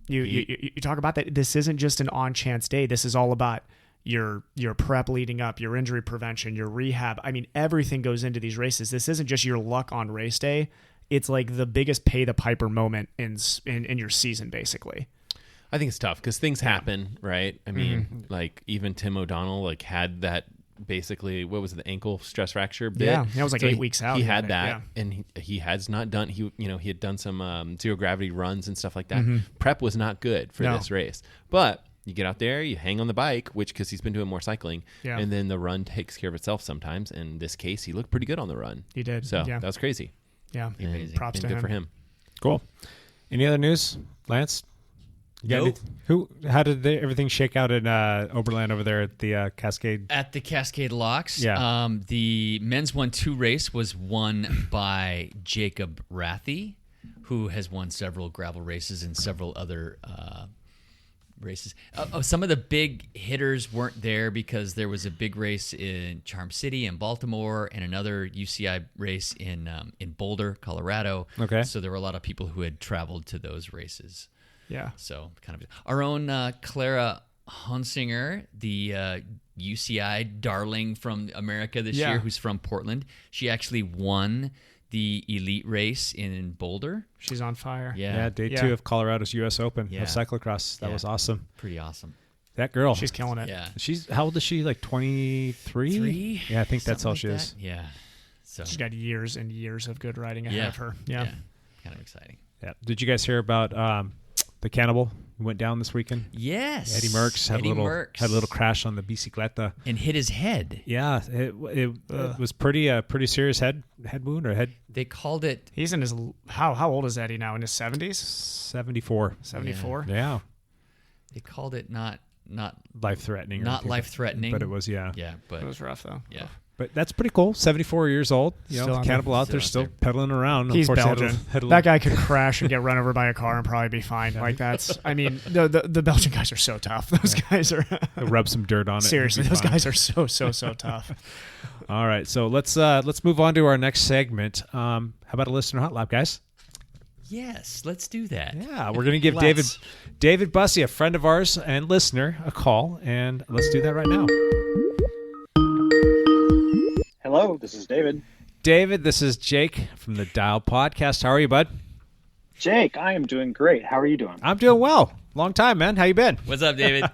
you talk about that. This isn't just an on-chance day. This is all about your prep leading up, your injury prevention, your rehab. I mean, everything goes into these races. This isn't just your luck on race day. It's like the biggest pay the piper moment in your season, basically. I think it's tough because things happen, right? I mean, like even Tim O'Donnell like had that basically, what was it, the ankle stress fracture bit? Yeah, that was like 8 weeks out. He had that, and he has not done. He had done some zero gravity runs and stuff like that. Prep was not good for this race, but you get out there, you hang on the bike, which because he's been doing more cycling, and then the run takes care of itself sometimes. In this case, he looked pretty good on the run. He did. So that was crazy. Yeah, and, props to good him. for him. Cool. Any other news, Lance? Nope. How did everything shake out in Oberland over there at the Cascade? At the Cascade Locks, Yeah. The men's 1-2 race was won by Jacob Rathy, who has won several gravel races and several other races. Some of the big hitters weren't there because there was a big race in Charm City and Baltimore and another UCI race in Boulder, Colorado. Okay. So there were a lot of people who had traveled to those races. Yeah. So kind of our own Clara Hunsinger, the UCI darling from America this year, who's from Portland. She actually won the elite race in Boulder. She's on fire. Yeah. Day 2 of Colorado's U.S. Open Yeah. of cyclocross. That was awesome. Pretty awesome. That girl. She's killing it. Yeah. How old is she? Like 23? Yeah, I think that's all she is. Yeah. So She's got years and years of good riding ahead of her. Yeah. Kind of exciting. Yeah. Did you guys hear about the cannibal who went down this weekend? Yes. Eddie Merckx had a little crash on the bicicleta and hit his head. Yeah, it was pretty serious head wound or head. They called it. He's in his how old is Eddie now? In his 70s? 74. 74. Yeah. They called it not life threatening. Not life threatening, but it was Yeah, but it was rough though. Yeah. But that's pretty cool. 74 years old. The cannibal out there still pedaling around. He's Belgian. That guy could crash and get run over by a car and probably be fine. Like that's. I mean, the Belgian guys are so tough. Those guys are. Rub some dirt on it. Seriously, those guys are so tough. All right, so let's move on to our next segment. How about a listener hot lap, guys? Yes, let's do that. Yeah, we're going to give David Bussey, a friend of ours and listener, a call, and let's do that right now. Hello, this is David. David, this is Jake from the Dial Podcast. How are you, bud? Jake, I am doing great. How are you doing? I'm doing well. Long time, man. How you been? What's up, David?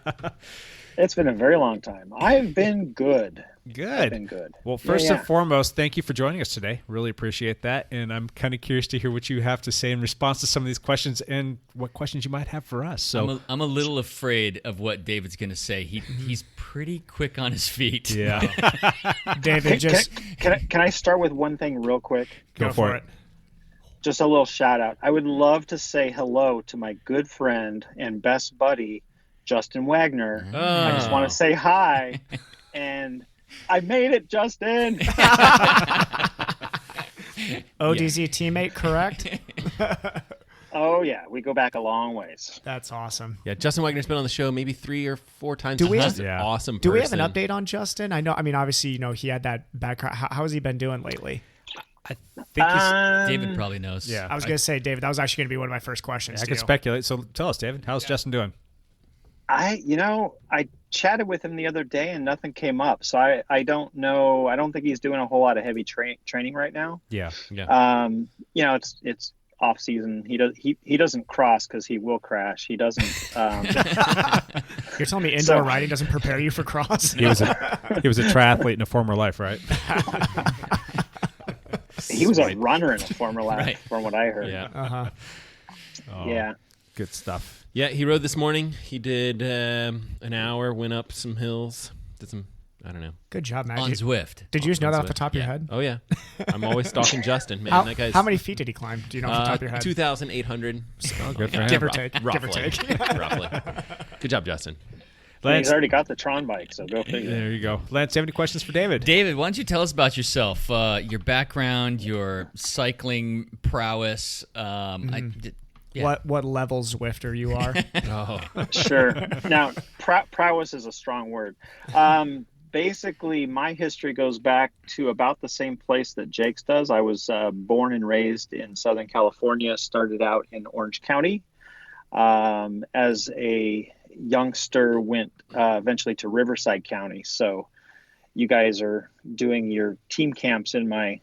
It's been a very long time. I've been good. Good. I've been good. Well, first and foremost, thank you for joining us today. Really appreciate that. And I'm kind of curious to hear what you have to say in response to some of these questions and what questions you might have for us. So I'm a little afraid of what David's going to say. He's pretty quick on his feet. Yeah. David, can I start with one thing real quick? Go for it. Just a little shout out. I would love to say hello to my good friend and best buddy, Justin Wagner. I just want to say hi, and I made it, Justin. ODZ teammate, correct? Oh yeah, we go back a long ways. That's awesome. Yeah, Justin Wagner's been on the show maybe 3 or 4 times. Do we He's have, an awesome Do person. we have an update on Justin? I mean, obviously, he had that background. How has he been doing lately? I think David probably knows. Yeah, I was going to say, David, that was actually going to be one of my first questions. I could speculate. So tell us, David, how's Justin doing? I chatted with him the other day and nothing came up. So I don't know. I don't think he's doing a whole lot of heavy training right now. Yeah. It's off season. He doesn't cross because he will crash. He doesn't. You're telling me indoor riding doesn't prepare you for cross? He was a triathlete in a former life, right? He was a runner in a former life, from what I heard. Yeah. Yeah. Good stuff. Yeah, he rode this morning. He did an hour, went up some hills, did some, I don't know. Good job, man. On Zwift. Did you just know that off the Zwift. top of your head? Oh, yeah. I'm always stalking Justin, man. That guy's, how many feet did he climb? Do you know off the top of your head? 2,800. Good for him. Give or take. Roughly. Good job, Justin. He's already got the Tron bike, so go figure. There you go. Lance, do you have any questions for David? David, why don't you tell us about yourself, your background, your cycling prowess. What level Zwifter you are? Sure. Now, prowess is a strong word. Basically, my history goes back to about the same place that Jake's does. I was born and raised in Southern California, started out in Orange County as a youngster went eventually to Riverside County. So you guys are doing your team camps in my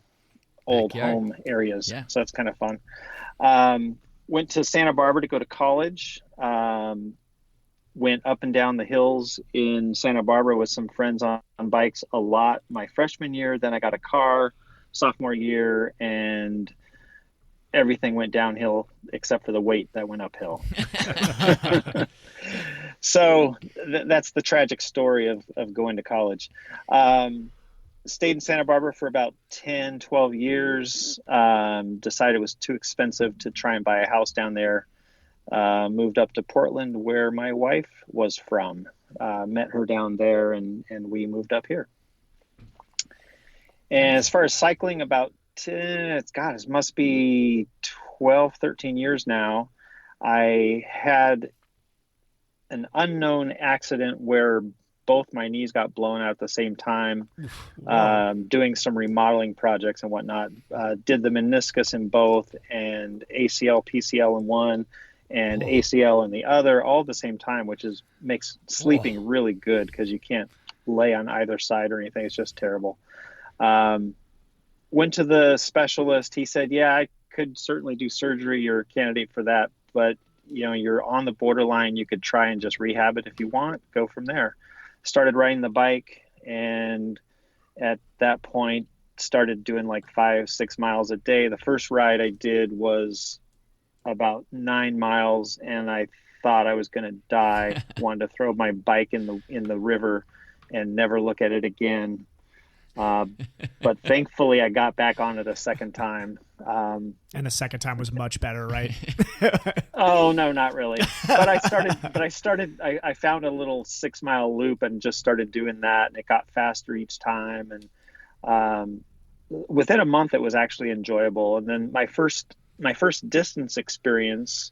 old Backyard. home areas. Yeah. So that's kind of fun. Went to Santa Barbara to go to college. Went up and down the hills in Santa Barbara with some friends on bikes a lot my freshman year. Then I got a car sophomore year, and everything went downhill except for the weight that went uphill. So that's the tragic story of going to college. Stayed in Santa Barbara for about 10, 12 years. Decided it was too expensive to try and buy a house down there. Moved up to Portland, where my wife was from. Met her down there, and we moved up here. And as far as cycling, about it must be 12, 13 years now. I had an unknown accident where both my knees got blown out at the same time, doing some remodeling projects and whatnot. Did the meniscus in both, and ACL, PCL in one, and ACL in the other, all at the same time, which makes sleeping really good because you can't lay on either side or anything. It's just terrible. Went to the specialist. He said, yeah, I could certainly do surgery. You're a candidate for that, but you're on the borderline. You could try and just rehab it if you want. Go from there. Started riding the bike, and at that point started doing like 5-6 miles a day. The first ride I did was about 9 miles, and I thought I was going to die. Wanted to throw my bike in the river and never look at it again. But thankfully I got back on it a second time. And the second time was much better, right? Oh, no, not really. But I found a little 6-mile loop and just started doing that, and it got faster each time. And within a month, it was actually enjoyable. And then my first distance experience,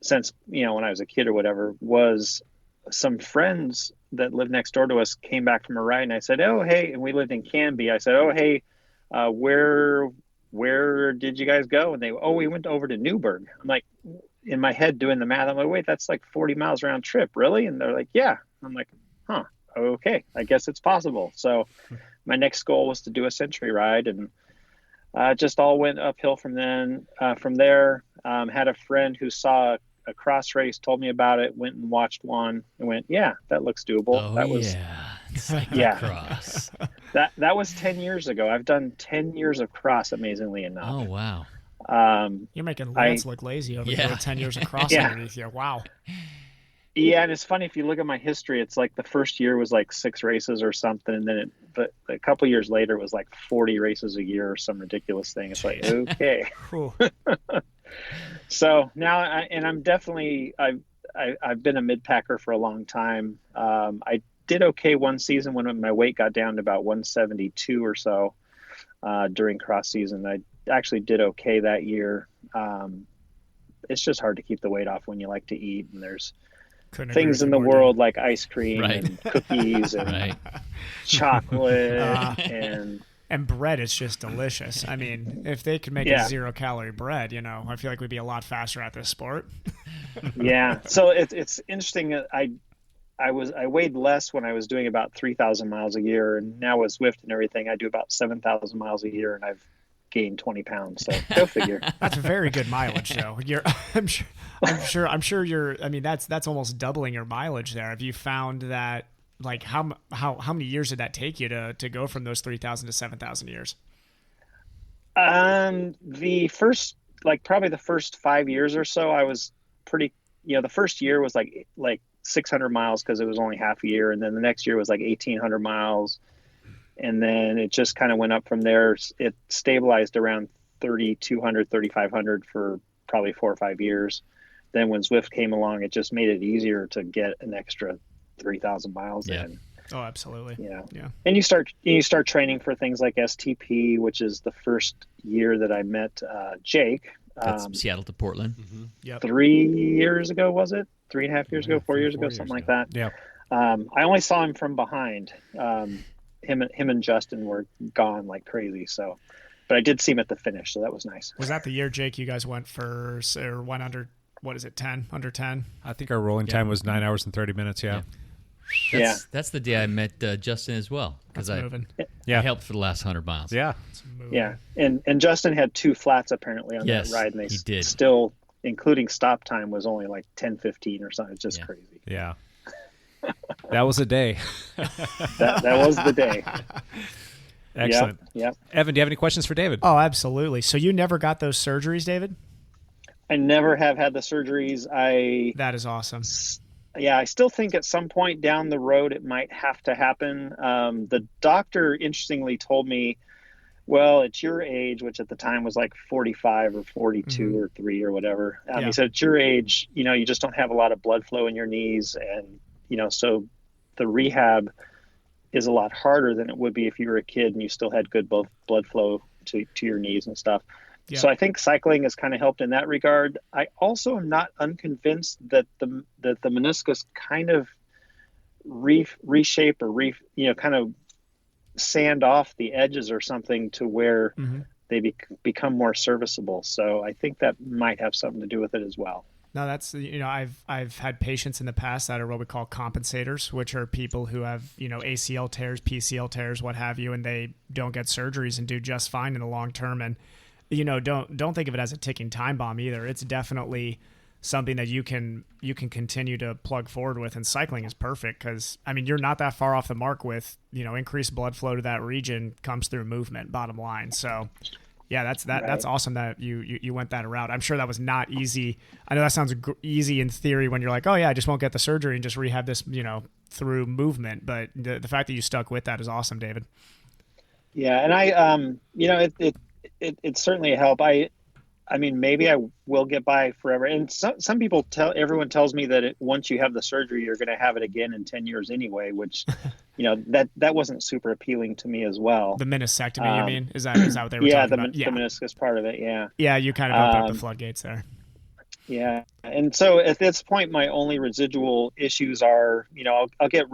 since, when I was a kid or whatever, was some friends that lived next door to us came back from a ride, and I said, oh, hey, and we lived in Canby. I said, oh, hey, where did you guys go? And we went over to Newburgh. I'm like, in my head doing the math, I'm like, wait, that's like 40 miles round trip, really? And they're like, yeah. I'm like, huh, okay, I guess it's possible. So my next goal was to do a century ride, and just all went uphill from there. Had a friend who saw a cross race, told me about it, went and watched one, and went, yeah, that looks doable. Cross. That was 10 years ago. I've done 10 years of cross, amazingly enough. Oh, wow. You're making Lance look lazy over there with 10 years of cross underneath you. Wow. Yeah, and it's funny, if you look at my history, it's like the first year was like 6 races or something, and then but a couple years later it was like 40 races a year or some ridiculous thing. It's like, okay. So now, I'm definitely, I've been a mid-packer for a long time. I did okay one season when my weight got down to about 172 or so during cross season. I actually did okay that year. It's just hard to keep the weight off when you like to eat, and there's things in the world like ice cream and cookies and chocolate and bread is just delicious. I mean, if they could make a 0-calorie bread, I feel like we'd be a lot faster at this sport. Yeah. So it's interesting. I weighed less when I was doing about 3,000 miles a year, and now with Zwift and everything, I do about 7,000 miles a year, and I've gained 20 pounds. So go figure. That's very good mileage, though. I'm sure you're. I mean, that's almost doubling your mileage there. Have you found that? Like how many years did that take you to go from those 3,000 to 7,000 years? The first, probably the first 5 years or so, I was pretty. The first year was like 600 miles because it was only half a year, and then the next year was like 1,800 miles, and then it just kind of went up from there. It stabilized around 3,200, 3,500 for probably 4 or 5 years. Then when Zwift came along, it just made it easier to get an extra 3,000 miles in. Oh, absolutely. Yeah. And you start training for things like STP, which is the first year that I met Jake. That's Seattle to Portland. Mm-hmm. Yep. 3 years ago, was it? 3.5 years ago, 4 years ago, something like that. Yeah. I only saw him from behind. Him and Justin were gone like crazy. So, but I did see him at the finish, so that was nice. Was that the year, Jake, you guys went under what is it, 10, under 10? I think our rolling time was 9 hours and 30 minutes. Yeah. That's the day I met Justin as well, because I helped for the last 100 miles. Yeah. Yeah. And Justin had 2 flats apparently on that ride, and they did. Still, including stop time, was only like 10:15 or something. It's just crazy. Yeah. That was a day. that was the day. Excellent. Yep. Evan, do you have any questions for David? Oh, absolutely. So you never got those surgeries, David? I never have had the surgeries. That is awesome. Yeah, I still think at some point down the road it might have to happen. The doctor interestingly told me, well, at your age, which at the time was like 45 or 42 or 3 or whatever. He said, at your age, you just don't have a lot of blood flow in your knees. And, so the rehab is a lot harder than it would be if you were a kid and you still had good blood flow to your knees and stuff. Yeah. So I think cycling has kind of helped in that regard. I also am not unconvinced that the meniscus kind of reshape or kind of sand off the edges or something to where they become more serviceable. So I think that might have something to do with it as well. No, that's, I've had patients in the past that are what we call compensators, which are people who have, ACL tears, PCL tears, what have you, and they don't get surgeries and do just fine in the long term. And, don't think of it as a ticking time bomb either. It's definitely something that you can continue to plug forward with, and cycling is perfect because, you're not that far off the mark with, increased blood flow to that region comes through movement, bottom line. So yeah, that's awesome that you went that route. I'm sure that was not easy. I know that sounds easy in theory when you're like, oh yeah, I just won't get the surgery and just rehab this, through movement. But the fact that you stuck with that is awesome, David. Yeah. And I, it certainly helped. Maybe I will get by forever. And some people everyone tells me that once you have the surgery, you're going to have it again in 10 years anyway, which, that wasn't super appealing to me as well. The meniscectomy, you mean? Is that what they were talking about? The meniscus part of it. Yeah. Yeah. You kind of opened up the floodgates there. Yeah. And so at this point, my only residual issues are, I'll get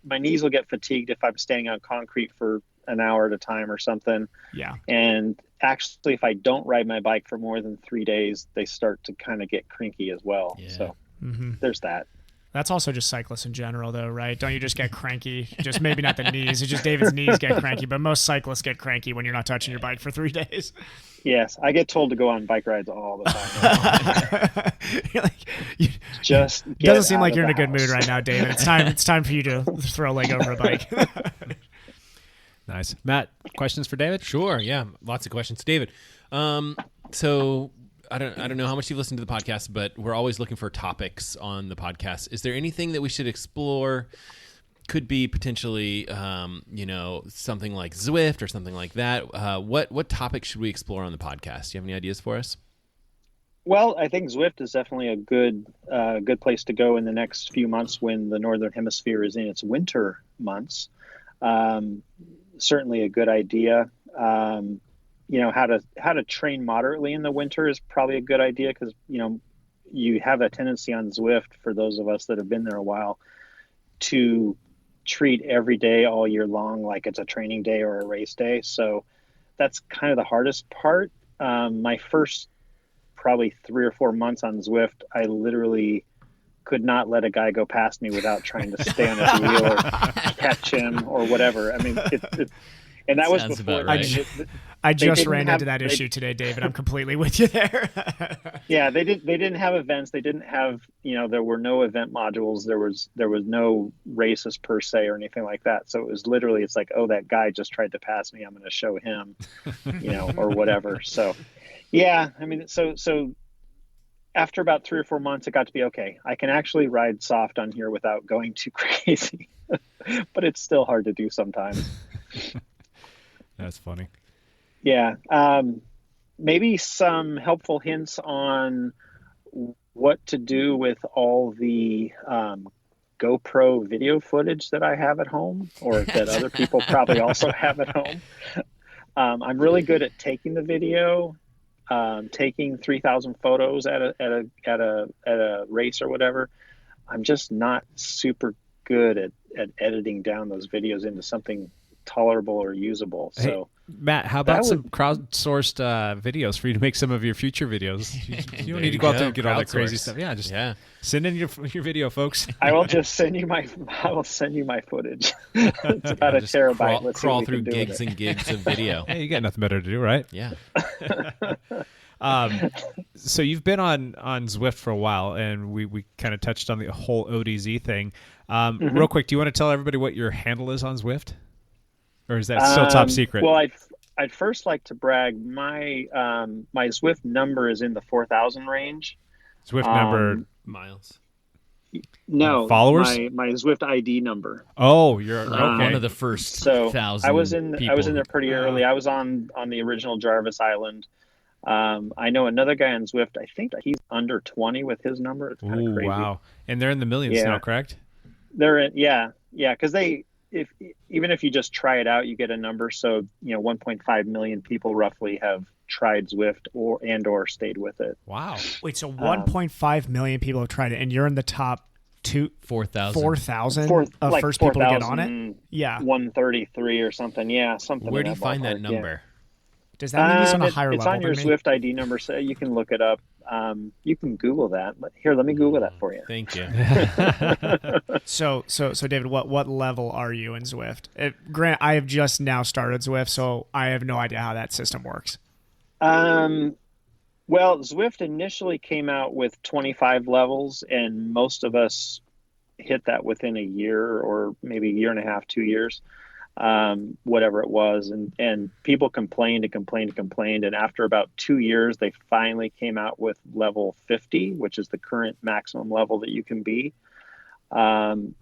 my knees will get fatigued if I'm standing on concrete for an hour at a time or something. Yeah. And actually, if I don't ride my bike for more than 3 days, they start to kind of get cranky as well. Yeah. So there's that. That's also just cyclists in general, though, right? Don't you just get cranky? Just maybe not the knees. It's just David's knees get cranky, but most cyclists get cranky when you're not touching your bike for 3 days. Yes, I get told to go on bike rides all the time. Doesn't seem like you're in a good mood right now, David. It's time for you to throw a leg over a bike. Nice. Matt, questions for David? Sure, yeah. Lots of questions. David, so I don't know how much you've listened to the podcast, but we're always looking for topics on the podcast. Is there anything that we should explore? Could be potentially, something like Zwift or something like that. What topic should we explore on the podcast? Do you have any ideas for us? Well, I think Zwift is definitely a good place to go in the next few months when the Northern Hemisphere is in its winter months. Certainly a good idea. How to train moderately in the winter is probably a good idea because, you have a tendency on Zwift, for those of us that have been there a while, to treat every day all year long like it's a training day or a race day. So that's kind of the hardest part. My first probably 3 or 4 months on Zwift, I literally could not let a guy go past me without trying to stay on his wheel or catch him or whatever. And that was before. Right. I just ran into that issue today, David. I'm completely with you there. Yeah, they didn't have events. They didn't have, there were no event modules. There was no races per se or anything like that. So it was literally, it's like, oh, that guy just tried to pass me. I'm going to show him, or whatever. So, yeah, so after about 3 or 4 months, it got to be okay. I can actually ride soft on here without going too crazy, but it's still hard to do sometimes. That's funny. Yeah. Maybe some helpful hints on what to do with all the GoPro video footage that I have at home, or that other people probably also have at home. I'm really good at taking the video, taking 3,000 photos at a race or whatever. I'm just not super good at editing down those videos into something tolerable or usable. Hey, So Matt, how about some crowdsourced videos for you to make some of your future videos? You don't need to go out there and get all that crazy stuff. Yeah, just send in your video, folks. I will just send you my footage. It's about a terabyte. Let's crawl through gigs and gigs of video. Hey, you got nothing better to do, right? Yeah. So you've been on Zwift for a while, and we kind of touched on the whole ODZ thing. Real quick, do you want to tell everybody what your handle is on Zwift? Or is that still top secret? Well, I'd first like to brag. My my Zwift number is in the 4,000 range. Zwift number miles. No, followers. My Zwift ID number. Oh, you're okay. One of the first. So 1,000 I was in people. there pretty early. I was on the original Jarvis Island. I know another guy on Zwift. I think he's under 20 with his number. It's kind of crazy. Wow! And they're in the millions now, correct? They're in, because even if you just try it out, you get a number. So 1.5 million people roughly have tried Zwift or stayed with it. Wow! Wait, so 1.5 million people have tried it, and you're in the top 4,000 of first people to get on it? Yeah. 133 or something. Yeah, something. Where do you find that number? Yeah. Does that mean he's on a higher it's level? It's on your than me? Zwift ID number, so you can look it up. You can Google that. Here, let me Google that for you. Thank you. So David, what level are you in Zwift? Grant, I have just now started Zwift, so I have no idea how that system works. Well, Zwift initially came out with 25 levels, and most of us hit that within a year or maybe a year and a half, 2 years. Whatever it was, and people complained, and after about 2 years they finally came out with level 50, which is the current maximum level that you can be. So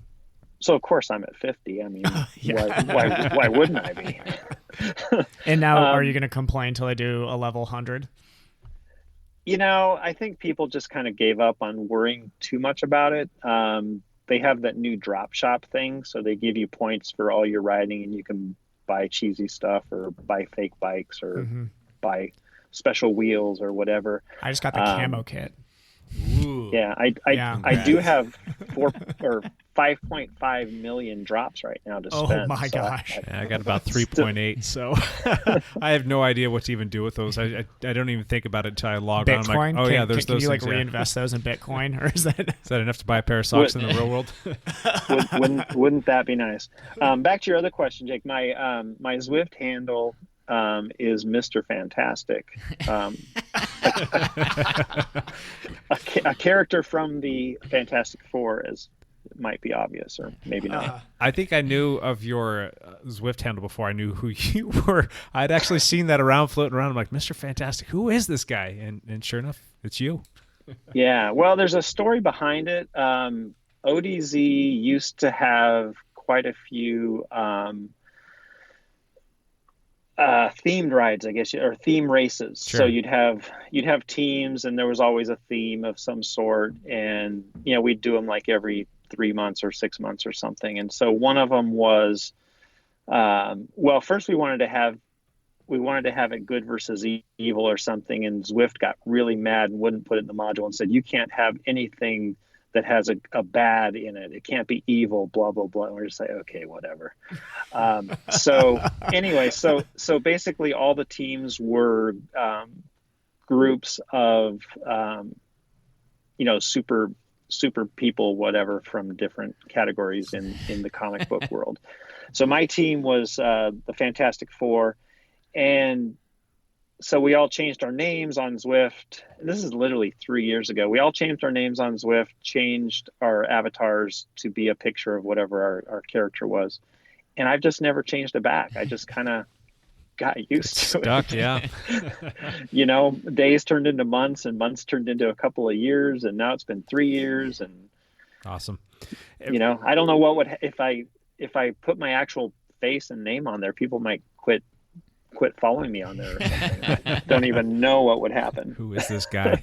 of course I'm at 50. I mean, why wouldn't I be? And now are you going to complain till I do a level 100? I think people just kind of gave up on worrying too much about it. They have that new drop shop thing, so they give you points for all your riding, and you can buy cheesy stuff or buy fake bikes or buy special wheels or whatever. I just got the camo kit. Ooh. Yeah, I do have 5.5 million drops right now to spend. Oh my gosh! I got about 3.8, so I have no idea what to even do with those. I don't even think about it until I log Bitcoin? on. I'm like, there's can those. Can you things, reinvest those in Bitcoin, or is that enough to buy a pair of socks in the real world? Wouldn't that be nice? Back to your other question, Jake. My my Zwift handle is Mr. Fantastic, a character from the Fantastic Four, as it might be obvious, or maybe not. I think I knew of your Zwift handle before I knew who you were. I'd actually seen that floating around. I'm like, Mr. Fantastic, who is this guy? And sure enough, it's you. Yeah, well, there's a story behind it. ODZ used to have quite a few themed rides, I guess, or theme races. Sure. So you'd have teams, and there was always a theme of some sort, and we'd do them like every 3 months or 6 months or something. And so one of them was, first we wanted to have it good versus evil or something, and Zwift got really mad and wouldn't put it in the module and said, you can't have anything that has a bad in it. It can't be evil, blah, blah, blah. And we're just like, okay, whatever. So anyway, so basically all the teams were groups of, super people, whatever, from different categories in the comic book world. So my team was the Fantastic Four, and so we all changed our names on Zwift. This is literally 3 years ago. We all changed our names on Zwift, changed our avatars to be a picture of whatever our character was. And I've just never changed it back. I just kind of got used to Stuck, it. Yeah. Days turned into months, and months turned into a couple of years, and now it's been 3 years. And awesome. I don't know what would if I put my actual face and name on there, people might quit following me on there or something. I don't even know what would happen. Who is this guy?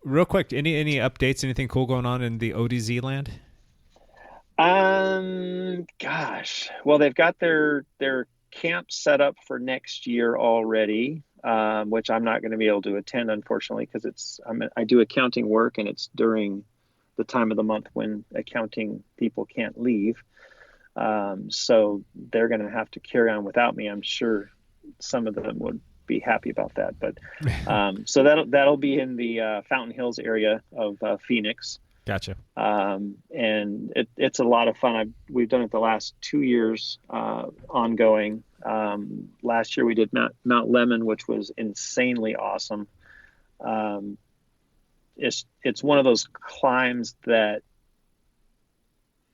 Real quick, any updates, anything cool going on in the ODZ land? Gosh. Well, they've got their camp set up for next year already, which I'm not going to be able to attend, unfortunately, because I do accounting work, and it's during the time of the month when accounting people can't leave. So they're going to have to carry on without me. I'm sure some of them would be happy about that. But so that'll be in the Fountain Hills area of Phoenix. Gotcha. And it's a lot of fun. We've done it the last 2 years ongoing. Last year we did Mount Lemmon, which was insanely awesome. It's one of those climbs that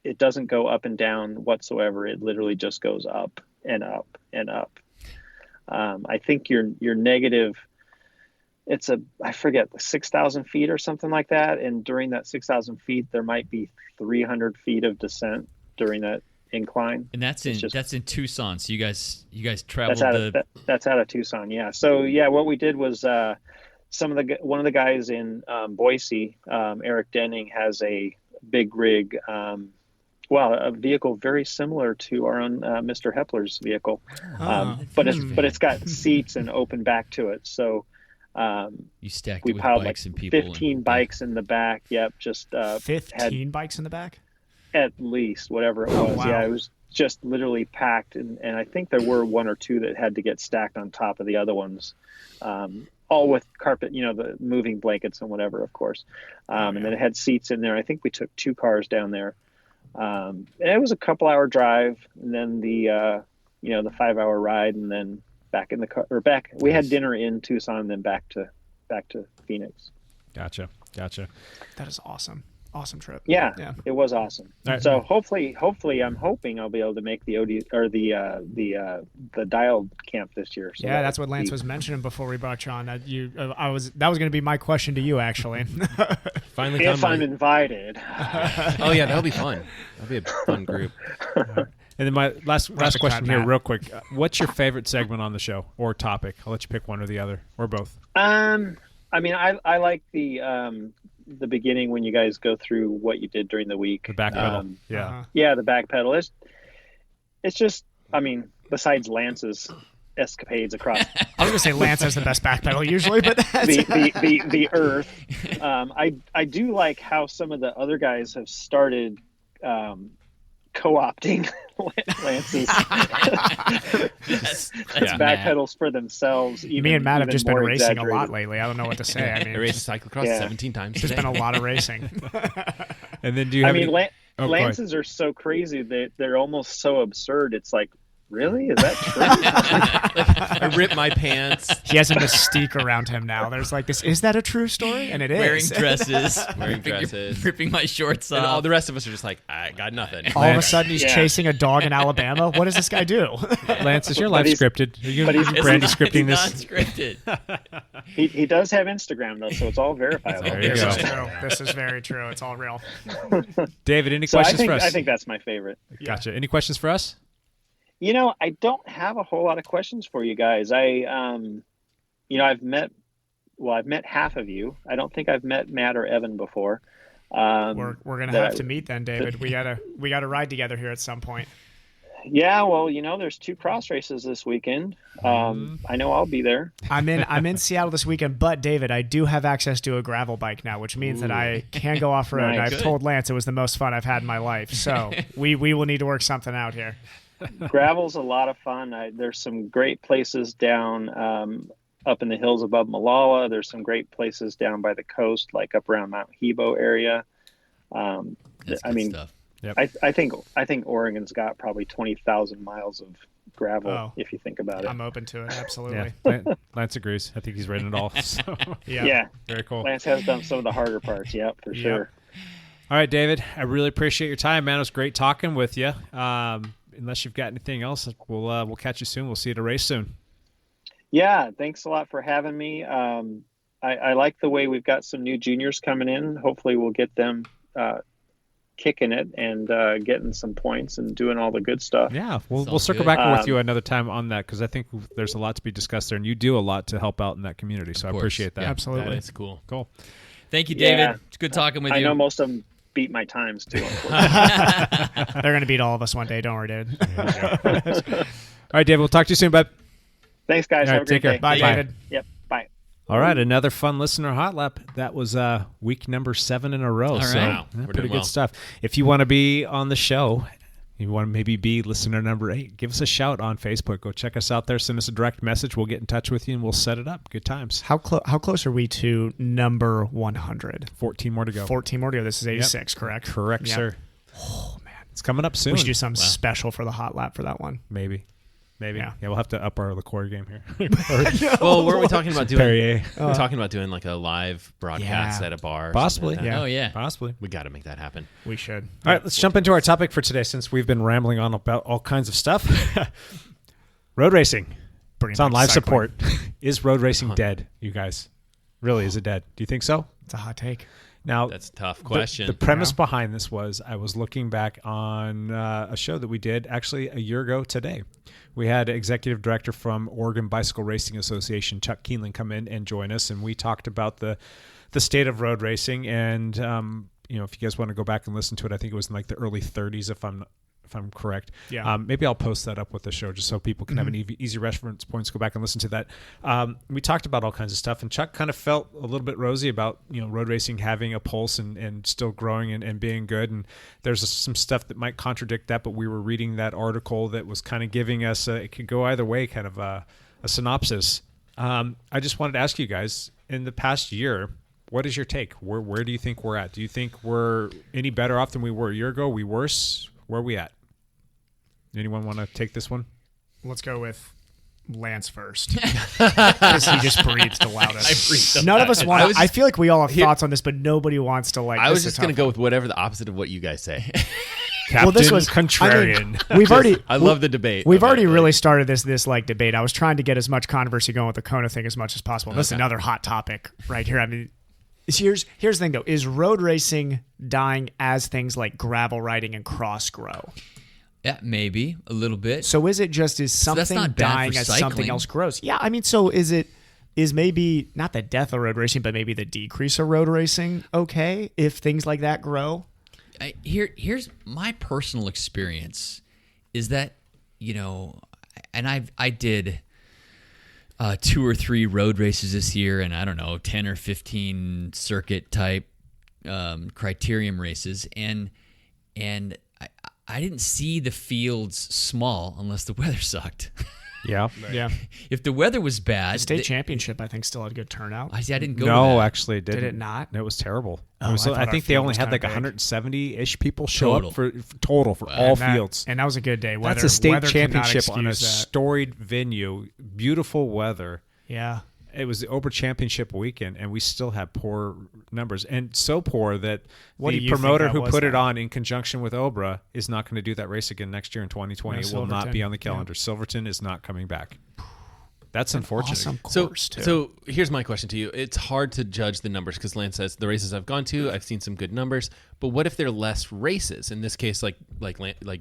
it doesn't go up and down whatsoever. It literally just goes up and up and up. I think your negative, I forget, 6,000 feet or something like that. And during that 6,000 feet, there might be 300 feet of descent during that incline. And that's in Tucson. So you guys traveled. That's out of Tucson. Yeah. So yeah, what we did was one of the guys in Boise, Eric Denning, has a big rig. A vehicle very similar to our own Mr. Hepler's vehicle, but it's got seats and open back to it. So you stacked we it with piled bikes like and people 15 bikes in the back. Yep, just 15 bikes in the back, at least, whatever it was. Wow. Yeah, it was just literally packed, and I think there were one or two that had to get stacked on top of the other ones. All with carpet, the moving blankets and whatever, of course. And then it had seats in there. I think we took 2 cars down there. And it was a couple-hour drive, and then the 5-hour ride, and then back in the car. Or back, we had dinner in Tucson, and then back to Phoenix. Gotcha. That is awesome. Awesome trip. Yeah, it was awesome. Right. So hopefully, I'm hoping I'll be able to make the OD or the dialed camp this year. So that's what Lance was mentioning before we brought you on. That was going to be my question to you, actually. Finally, if I'm invited. Oh yeah, that'll be fun. That'll be a fun group. And then my last question here, real quick. What's your favorite segment on the show or topic? I'll let you pick one or the other, or both. I like the beginning when you guys go through what you did during the week. The backpedal. Yeah, the backpedal. It's just, besides Lance's escapades across. I was gonna say Lance has the best backpedal usually, but that's the earth. I do like how some of the other guys have started co-opting Lance's backpedals for themselves. Me and Matt have just been racing a lot lately. I don't know what to say. I raced cyclocross 17 times. There's been a lot of racing. And then do you have Lances are so crazy that they're almost so absurd. It's like, really? Is that true? I ripped my pants. He has a mystique around him now. There's like this, is that a true story? And it is. Wearing dresses. Ripping my shorts off. And all the rest of us are just like, I got nothing. All of a sudden he's chasing a dog in Alabama. What does this guy do? Lance, is your life scripted? Are you Brandy scripting this? It's not scripted. He does have Instagram, though, so it's all verifiable. This is very true. It's all real. David, any questions for us? I think that's my favorite. Gotcha. Any questions for us? I don't have a whole lot of questions for you guys. I've met half of you. I don't think I've met Matt or Evan before. We're gonna have to meet then, David. We gotta ride together here at some point. Yeah, well, there's 2 cross races this weekend. I know I'll be there. I'm in Seattle this weekend, but David, I do have access to a gravel bike now, which means that I can go off road. Nice. I've told Lance it was the most fun I've had in my life, so we will need to work something out here. Gravel's a lot of fun. There's some great places down up in the hills above Malala. There's some great places down by the coast, like up around Mount Hebo area. That's good stuff. Yep. I think Oregon's got probably 20,000 miles of gravel, if you think about it. I'm open to it, absolutely. Yeah, Lance agrees. I think he's written it all. So. Yeah. Very cool. Lance has done some of the harder parts, for sure. All right, David, I really appreciate your time, man. It was great talking with you. Unless you've got anything else, we'll catch you soon. We'll see you at a race soon. Yeah, thanks a lot for having me. I like the way we've got some new juniors coming in. Hopefully we'll get them kicking it and getting some points and doing all the good stuff. Yeah, we'll circle back with you another time on that, because I think there's a lot to be discussed there, and you do a lot to help out in that community, so I appreciate that. Yeah, absolutely. That's cool. Thank you, David. Yeah. It's good talking with you. I know most of them beat my times too. They're going to beat all of us one day. Don't worry, David. All right, David. We'll talk to you soon, bud. Thanks, guys. Have a great day. Bye, David. Yep. Bye. All right, another fun listener hot lap. That was week number 7 in a row. All right. So Wow. pretty good stuff. If you want to be on the show, You want to maybe be listener number 8, give us a shout on Facebook. Go check us out there. Send us a direct message. We'll get in touch with you, and we'll set it up. Good times. How close are we to number 100? 14 more to go. 14 more to go. This is 86, correct? Correct, Yep. sir. Oh, man. It's coming up soon. We should do something special for the hot lap for that one. Maybe. Yeah. We'll have to up our liqueur game here. Well, weren't we talking about doing? Perrier. We're talking about doing like a live broadcast at a bar. Or Possibly. something like that. Oh, yeah. Possibly. We got to make that happen. We should. All right, let's jump into our topic for today since we've been rambling on about all kinds of stuff. Road racing. It's on live support. Is road racing dead, you guys? Really, is it dead? Do you think so? It's a hot take. Now, That's a tough question. The premise behind this was I was looking back on a show that we did actually a year ago today. We had executive director from Oregon Bicycle Racing Association, Chuck Keeneland, come in and join us, and we talked about the state of road racing. And if you guys want to go back and listen to it, I think it was in like the early 30s, if I'm correct. Yeah. Maybe I'll post that up with the show just so people can have an easy reference points. Go back and listen to that. We talked about all kinds of stuff, and Chuck kind of felt a little bit rosy about road racing having a pulse and still growing and being good. And there's some stuff that might contradict that, but we were reading that article that was kind of giving us it could go either way, kind of a synopsis. I just wanted to ask you guys, in the past year, what is your take? Where do you think we're at? Do you think we're any better off than we were a year ago? Are we worse? Where are we at? Anyone want to take this one? Let's go with Lance first. Because he just breathes the loudest. None of us want I feel like we all have thoughts on this, but nobody wants to I was just going to go with whatever the opposite of what you guys say. Captain this was contrarian. We've already. I love the debate. We've already really started this like debate. I was trying to get as much controversy going with the Kona thing as much as possible. This is another hot topic right here. I mean, here's the thing though: is road racing dying as things like gravel riding and cross grow? Yeah, maybe a little bit. So is it just something not bad dying for as cycling. something else grows? Yeah, I mean, so is maybe not the death of road racing, but maybe the decrease of road racing okay if things like that grow? Here's my personal experience is that, and I did 2 or 3 road races this year, and I don't know, 10 or 15 circuit type criterium races, and I didn't see the fields small unless the weather sucked. Yeah. Yeah. If the weather was bad, The state championship, I think, still had a good turnout. I didn't go. No, to that. actually, it didn't. Did it not? It was terrible. Oh, I think they only had like 170-ish people show up for total for all fields. And that was a good day. That's a state weather could not championship on a excuse that. storied venue, beautiful weather. Yeah. It was the Ober Championship weekend, and we still had poor numbers, and so poor that What do the you think promoter that who was put it then? on in conjunction with Obra is not going to do that race again next year in 2020. No, It will not Silverton. be on the calendar. Silverton is not coming back. That's unfortunate. Awesome course, too. So here's my question to you. It's hard to judge the numbers because Lance says the races I've gone to, I've seen some good numbers. But what if there are less races? In this case, like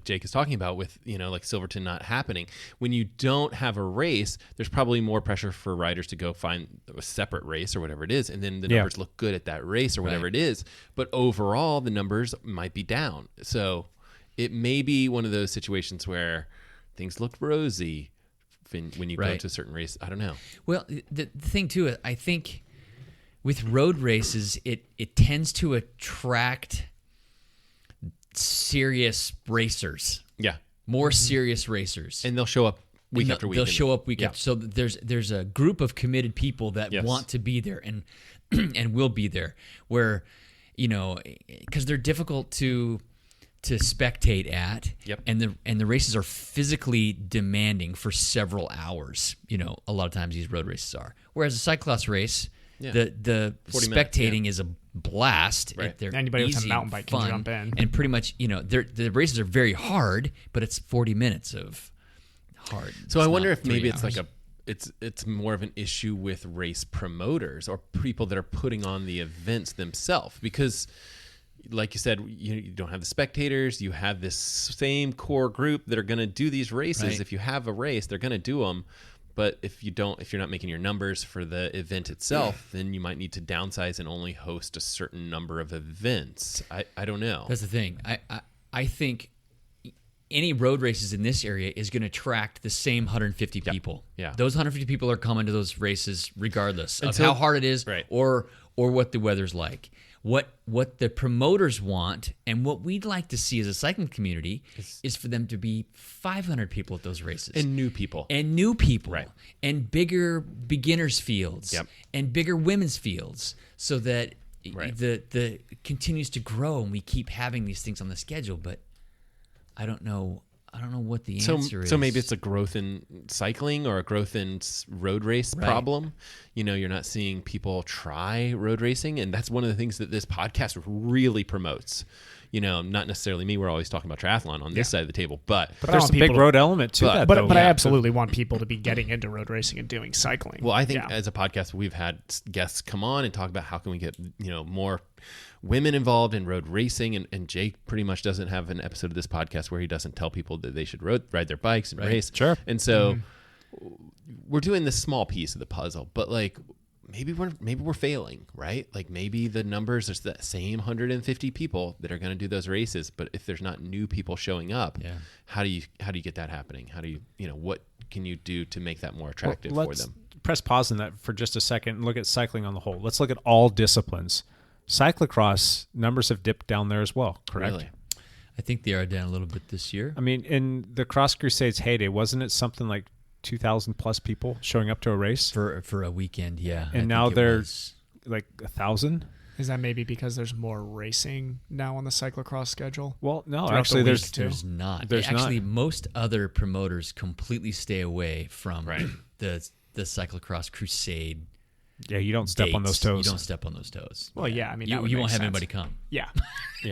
Jake is talking about with, like Silverton not happening. When you don't have a race, there's probably more pressure for riders to go find a separate race or whatever it is. And then the numbers look good at that race or whatever it is. But overall, the numbers might be down. So it may be one of those situations where things look rosy when you go to a certain race. I don't know. Well, the thing too, I think with road races, it tends to attract serious racers. Yeah. More serious racers. And they'll show up week after week. They'll show up week after. So there's a group of committed people that want to be there and and will be there where, because they're difficult to spectate at, and the races are physically demanding for several hours. A lot of times these road races are. Whereas a cyclocross race, the spectating is a blast. Right. They're Anybody with a easy mountain and bike can fun, jump in. and pretty much the races are very hard, but it's 40 minutes of hard. So I wonder if maybe it's it's like it's more of an issue with race promoters or people that are putting on the events themselves, because like you said, you don't have the spectators. You have this same core group that are going to do these races. Right. If you have a race, they're going to do them. But if you're not making your numbers for the event itself, then you might need to downsize and only host a certain number of events. I don't know. That's the thing. I think any road races in this area is going to attract the same 150 people. Yeah. Those 150 people are coming to those races regardless of Until- how hard it is Right. or what the weather's like. What the promoters want and what we'd like to see as a cycling community is for them to be 500 people at those races. And new people. Right. And bigger beginners fields. Yep. And bigger women's fields so that Right. the continues to grow and we keep having these things on the schedule. But I don't know what the answer is. So maybe it's a growth in cycling or a growth in road race problem. You're not seeing people try road racing, and that's one of the things that this podcast really promotes. Not necessarily me. We're always talking about triathlon on this side of the table, but there's a big road element to that. But I absolutely want people to be getting into road racing and doing cycling. Well, I think as a podcast, we've had guests come on and talk about how can we get more women involved in road racing, and Jake pretty much doesn't have an episode of this podcast where he doesn't tell people that they should ride their bikes and race. Sure. And so we're doing this small piece of the puzzle, but like maybe we're failing, right? Like maybe the numbers are the same 150 people that are going to do those races, but if there's not new people showing up, how do you get that happening? How do you what can you do to make that more attractive for them? Press pause on that for just a second and look at cycling on the whole. Let's look at all disciplines. Cyclocross numbers have dipped down there as well, correct? Really? I think they are down a little bit this year. I mean, in the Cross Crusades heyday, wasn't it something like 2,000 plus people showing up to a race for a weekend? Yeah, and now there's like 1,000. Is that maybe because there's more racing now on the cyclocross schedule? Well, no, Throughout actually, the week, there's not. Most other promoters completely stay away from the cyclocross crusade. Yeah, you don't step on those toes. You don't step on those toes. Well, yeah, I mean, you that would won't make have sense. anybody come. Yeah.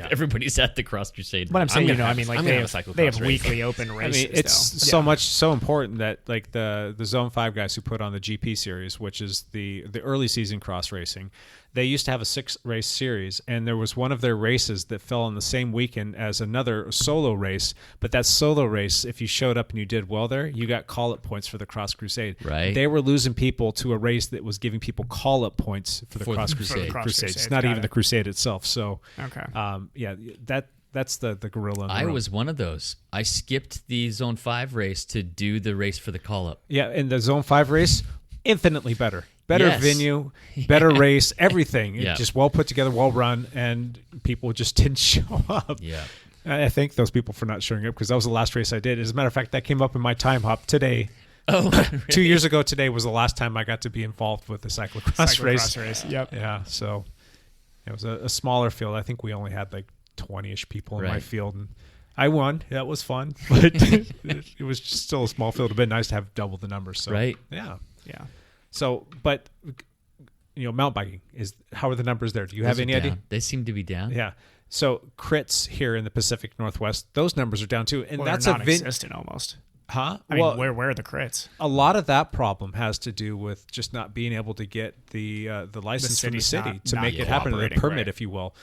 Everybody's at the Cross Crusade. But I'm saying, they have cyclocross weekly open races. I mean, it's so important that like the Zone 5 guys who put on the GP series, which is the early season cross racing, they used to have a 6-race series, and there was one of their races that fell on the same weekend as another solo race. But that solo race, if you showed up and you did well there, you got call-up points for the Cross Crusade. Right. They were losing people to a race that was giving people call-up points for the Cross Crusade. It's not even the Crusade itself. So, that's the gorilla in the I room. was one of those. I skipped the Zone 5 race to do the race for the call-up. Yeah, and the Zone 5 race, infinitely better. Better venue, better race, everything. It's just well put together, well run, and people just didn't show up. Yeah. I thank those people for not showing up because that was the last race I did. As a matter of fact, that came up in my time hop today. Oh, really? 2 years ago today was the last time I got to be involved with the cyclocross race. Yep. Yeah, so it was a smaller field. I think we only had like 20-ish people in my field, and I won. That was fun, but it was just still a small field. It'd been nice to have double the numbers. So, yeah. So, but mountain biking how are the numbers there? Do you have any idea? They seem to be down. Yeah. So crits here in the Pacific Northwest, those numbers are down too, and that's they're non-existent almost. Huh? I mean, where are the crits? A lot of that problem has to do with just not being able to get the license from the city to make it happen, the permit, if you will.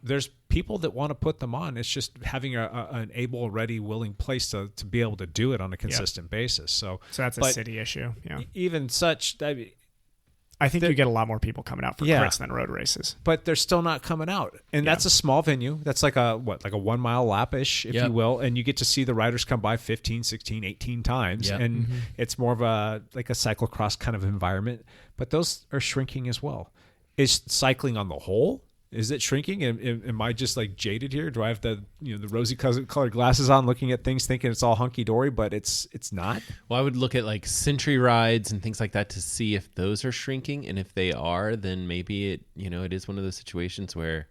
There's people that want to put them on. It's just having an able, ready, willing place to be able to do it on a consistent basis. So that's a city issue. Yeah. Even such, I think you get a lot more people coming out for crits than road races. But they're still not coming out. And that's a small venue. That's like a 1 mile lap-ish, if you will. And you get to see the riders come by 15, 16, 18 times. Yep. And it's more of a cyclocross kind of environment. But those are shrinking as well. Is cycling on the whole, is it shrinking? Am I just like jaded here? Do I have the rosy colored glasses on, looking at things, thinking it's all hunky dory, but it's not? Well, I would look at like century rides and things like that to see if those are shrinking, and if they are, then maybe it is one of those situations where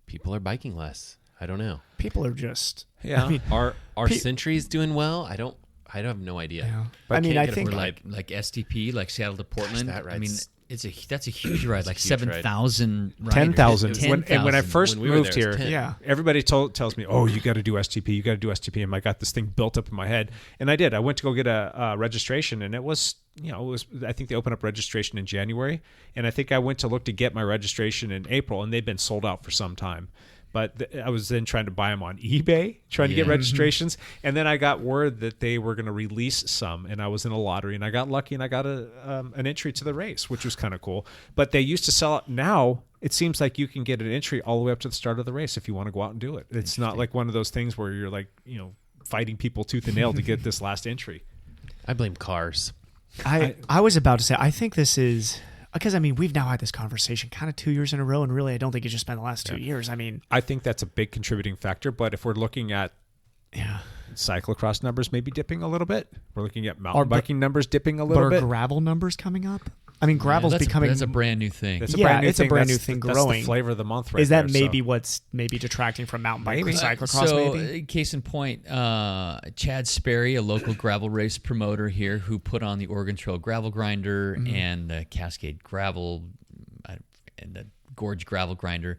people are biking less. I don't know. People are just I mean, are centuries doing well? I have no idea. Yeah. I mean, I think like STP, like Seattle to Portland. Gosh, I mean, that's a huge ride, like 7,000 riders. 10,000. When I first moved here, 10. everybody tells me, "Oh, you got to do STP. You got to do STP." And I got this thing built up in my head, and I did. I went to go get a registration, and it was I think they opened up registration in January, and I think I went to look to get my registration in April, and they'd been sold out for some time. But I was then trying to buy them on eBay, trying to get registrations. And then I got word that they were going to release some, and I was in a lottery, and I got lucky, and I got an entry to the race, which was kind of cool. But they used to sell it. Now it seems like you can get an entry all the way up to the start of the race if you want to go out and do it. It's not like one of those things where you're like, fighting people tooth and nail to get this last entry. I blame cars. I was about to say, I think this is because I mean, we've now had this conversation kind of 2 years in a row, and really, I don't think it's just been the last 2 years. I mean, I think that's a big contributing factor. But if we're looking at cyclocross numbers maybe dipping a little bit, we're looking at mountain biking numbers dipping a little bit. But are gravel numbers coming up? I mean, gravel's becoming... That's a brand new thing. It's a brand new thing growing. That's the flavor of the month right Is that there, maybe what's maybe detracting from mountain bike or cyclocross maybe? Case in point, Chad Sperry, a local gravel race promoter here who put on the Oregon Trail Gravel Grinder and the Cascade Gravel and the Gorge Gravel Grinder.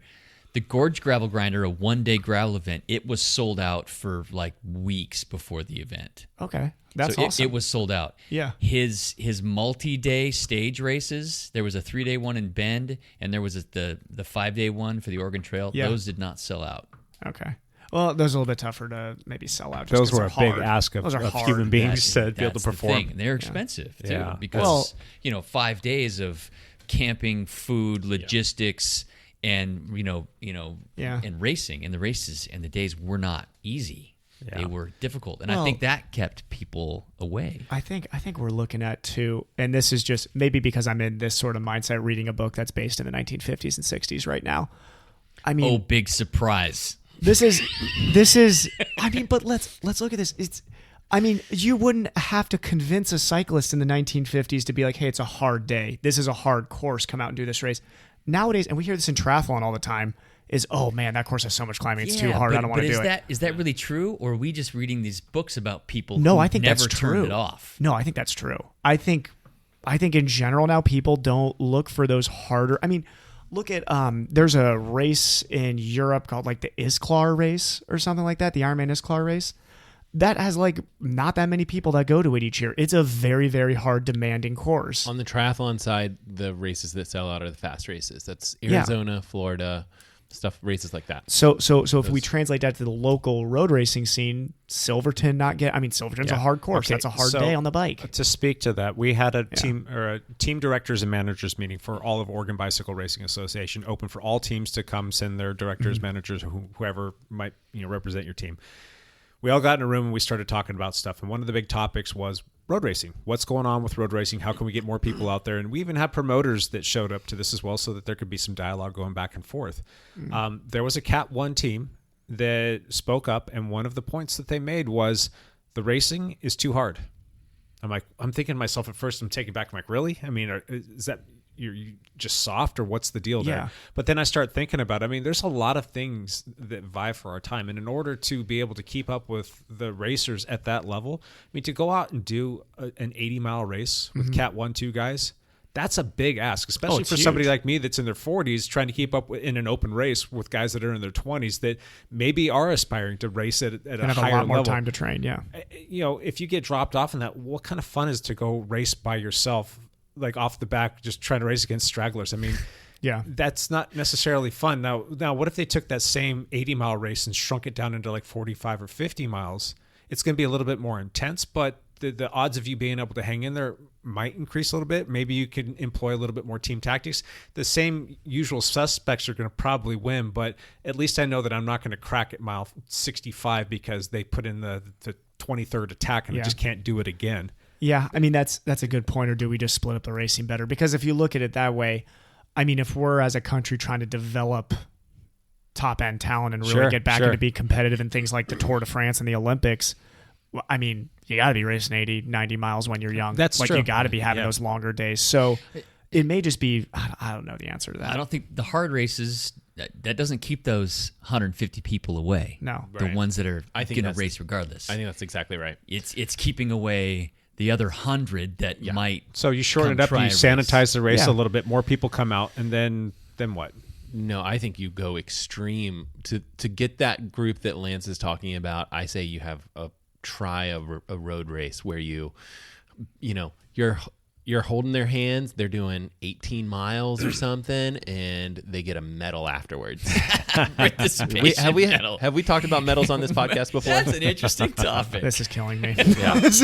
The Gorge Gravel Grinder, a one-day gravel event, it was sold out for like weeks before the event. Okay. That's awesome. It was sold out. Yeah. His multi-day stage races, there was a 3-day one in Bend, and there was the 5-day one for the Oregon Trail. Yeah. Those did not sell out. Okay. Well, those are a little bit tougher to maybe sell out. Those were a big ask of human beings to be able to perform. They're expensive too, because 5 days of camping, food, logistics, and and racing, and the races and the days were not easy. Yeah. They were difficult, and I think that kept people away. I think we're looking at too, and this is just maybe because I'm in this sort of mindset reading a book that's based in the 1950s and 60s right now. I mean, big surprise. This is. I mean, but let's look at this. I mean, you wouldn't have to convince a cyclist in the 1950s to be like, "Hey, it's a hard day. This is a hard course. Come out and do this race." Nowadays, and we hear this in triathlon all the time, is, oh man, that course has so much climbing. It's too hard. I don't want to do it. Is that really true? Or are we just reading these books about people I think never that's true. turned it off? No, I think that's true. I think in general now people don't look for those harder. I mean, look at there's a race in Europe called like the Isklar race or something like that, the Ironman Isklar race. That has like not that many people that go to it each year. It's a very, very hard, demanding course. On the triathlon side, the races that sell out are the fast races. That's Arizona, Florida, races like that. So if we translate that to the local road racing scene, Silverton's a hard course. Okay, that's a hard day on the bike. To speak to that, we had a team directors and managers meeting for all of Oregon Bicycle Racing Association, open for all teams to come send their directors, managers, whoever might represent your team. We all got in a room and we started talking about stuff. And one of the big topics was road racing. What's going on with road racing? How can we get more people out there? And we even had promoters that showed up to this as well so that there could be some dialogue going back and forth. There was a Cat 1 team that spoke up, and one of the points that they made was the racing is too hard. I'm thinking to myself at first, I'm taken back. I'm like, really? I mean, is that you're just soft, or what's the deal there? But then I start thinking about it. I mean, there's a lot of things that vie for our time, and in order to be able to keep up with the racers at that level, I mean, to go out and do an 80-mile race with Cat 1-2 guys, that's a big ask, especially for somebody like me that's in their 40s trying to keep up in an open race with guys that are in their 20s that maybe are aspiring to race at a higher level. Have a lot more time to train, if you get dropped off in that, what kind of fun is to go race by yourself, like off the back, just trying to race against stragglers? I mean, that's not necessarily fun. Now, what if they took that same 80-mile race and shrunk it down into like 45 or 50 miles? It's going to be a little bit more intense, but the odds of you being able to hang in there might increase a little bit. Maybe you can employ a little bit more team tactics. The same usual suspects are going to probably win, but at least I know that I'm not going to crack at mile 65 because they put in the 23rd attack and I just can't do it again. Yeah, I mean, that's a good point. Or do we just split up the racing better? Because if you look at it that way, I mean, if we're as a country trying to develop top-end talent and really get back into be competitive in things like the Tour de France and the Olympics, I mean, you got to be racing 80, 90 miles when you're young. That's true. You got to be having those longer days. So it may just be, I don't know the answer to that. I don't think the hard races, that doesn't keep those 150 people away. No. The ones that are going to race regardless. I think that's exactly right. It's keeping away the other 100 that might. So you shorten it up and you sanitize the race a little bit. More people come out, and then what? No, I think you go extreme to get that group that Lance is talking about. I say you have a road race where you're holding their hands. They're doing 18 miles or something, and they get a medal afterwards. Have we talked about medals on this podcast before? That's an interesting topic. This is killing me.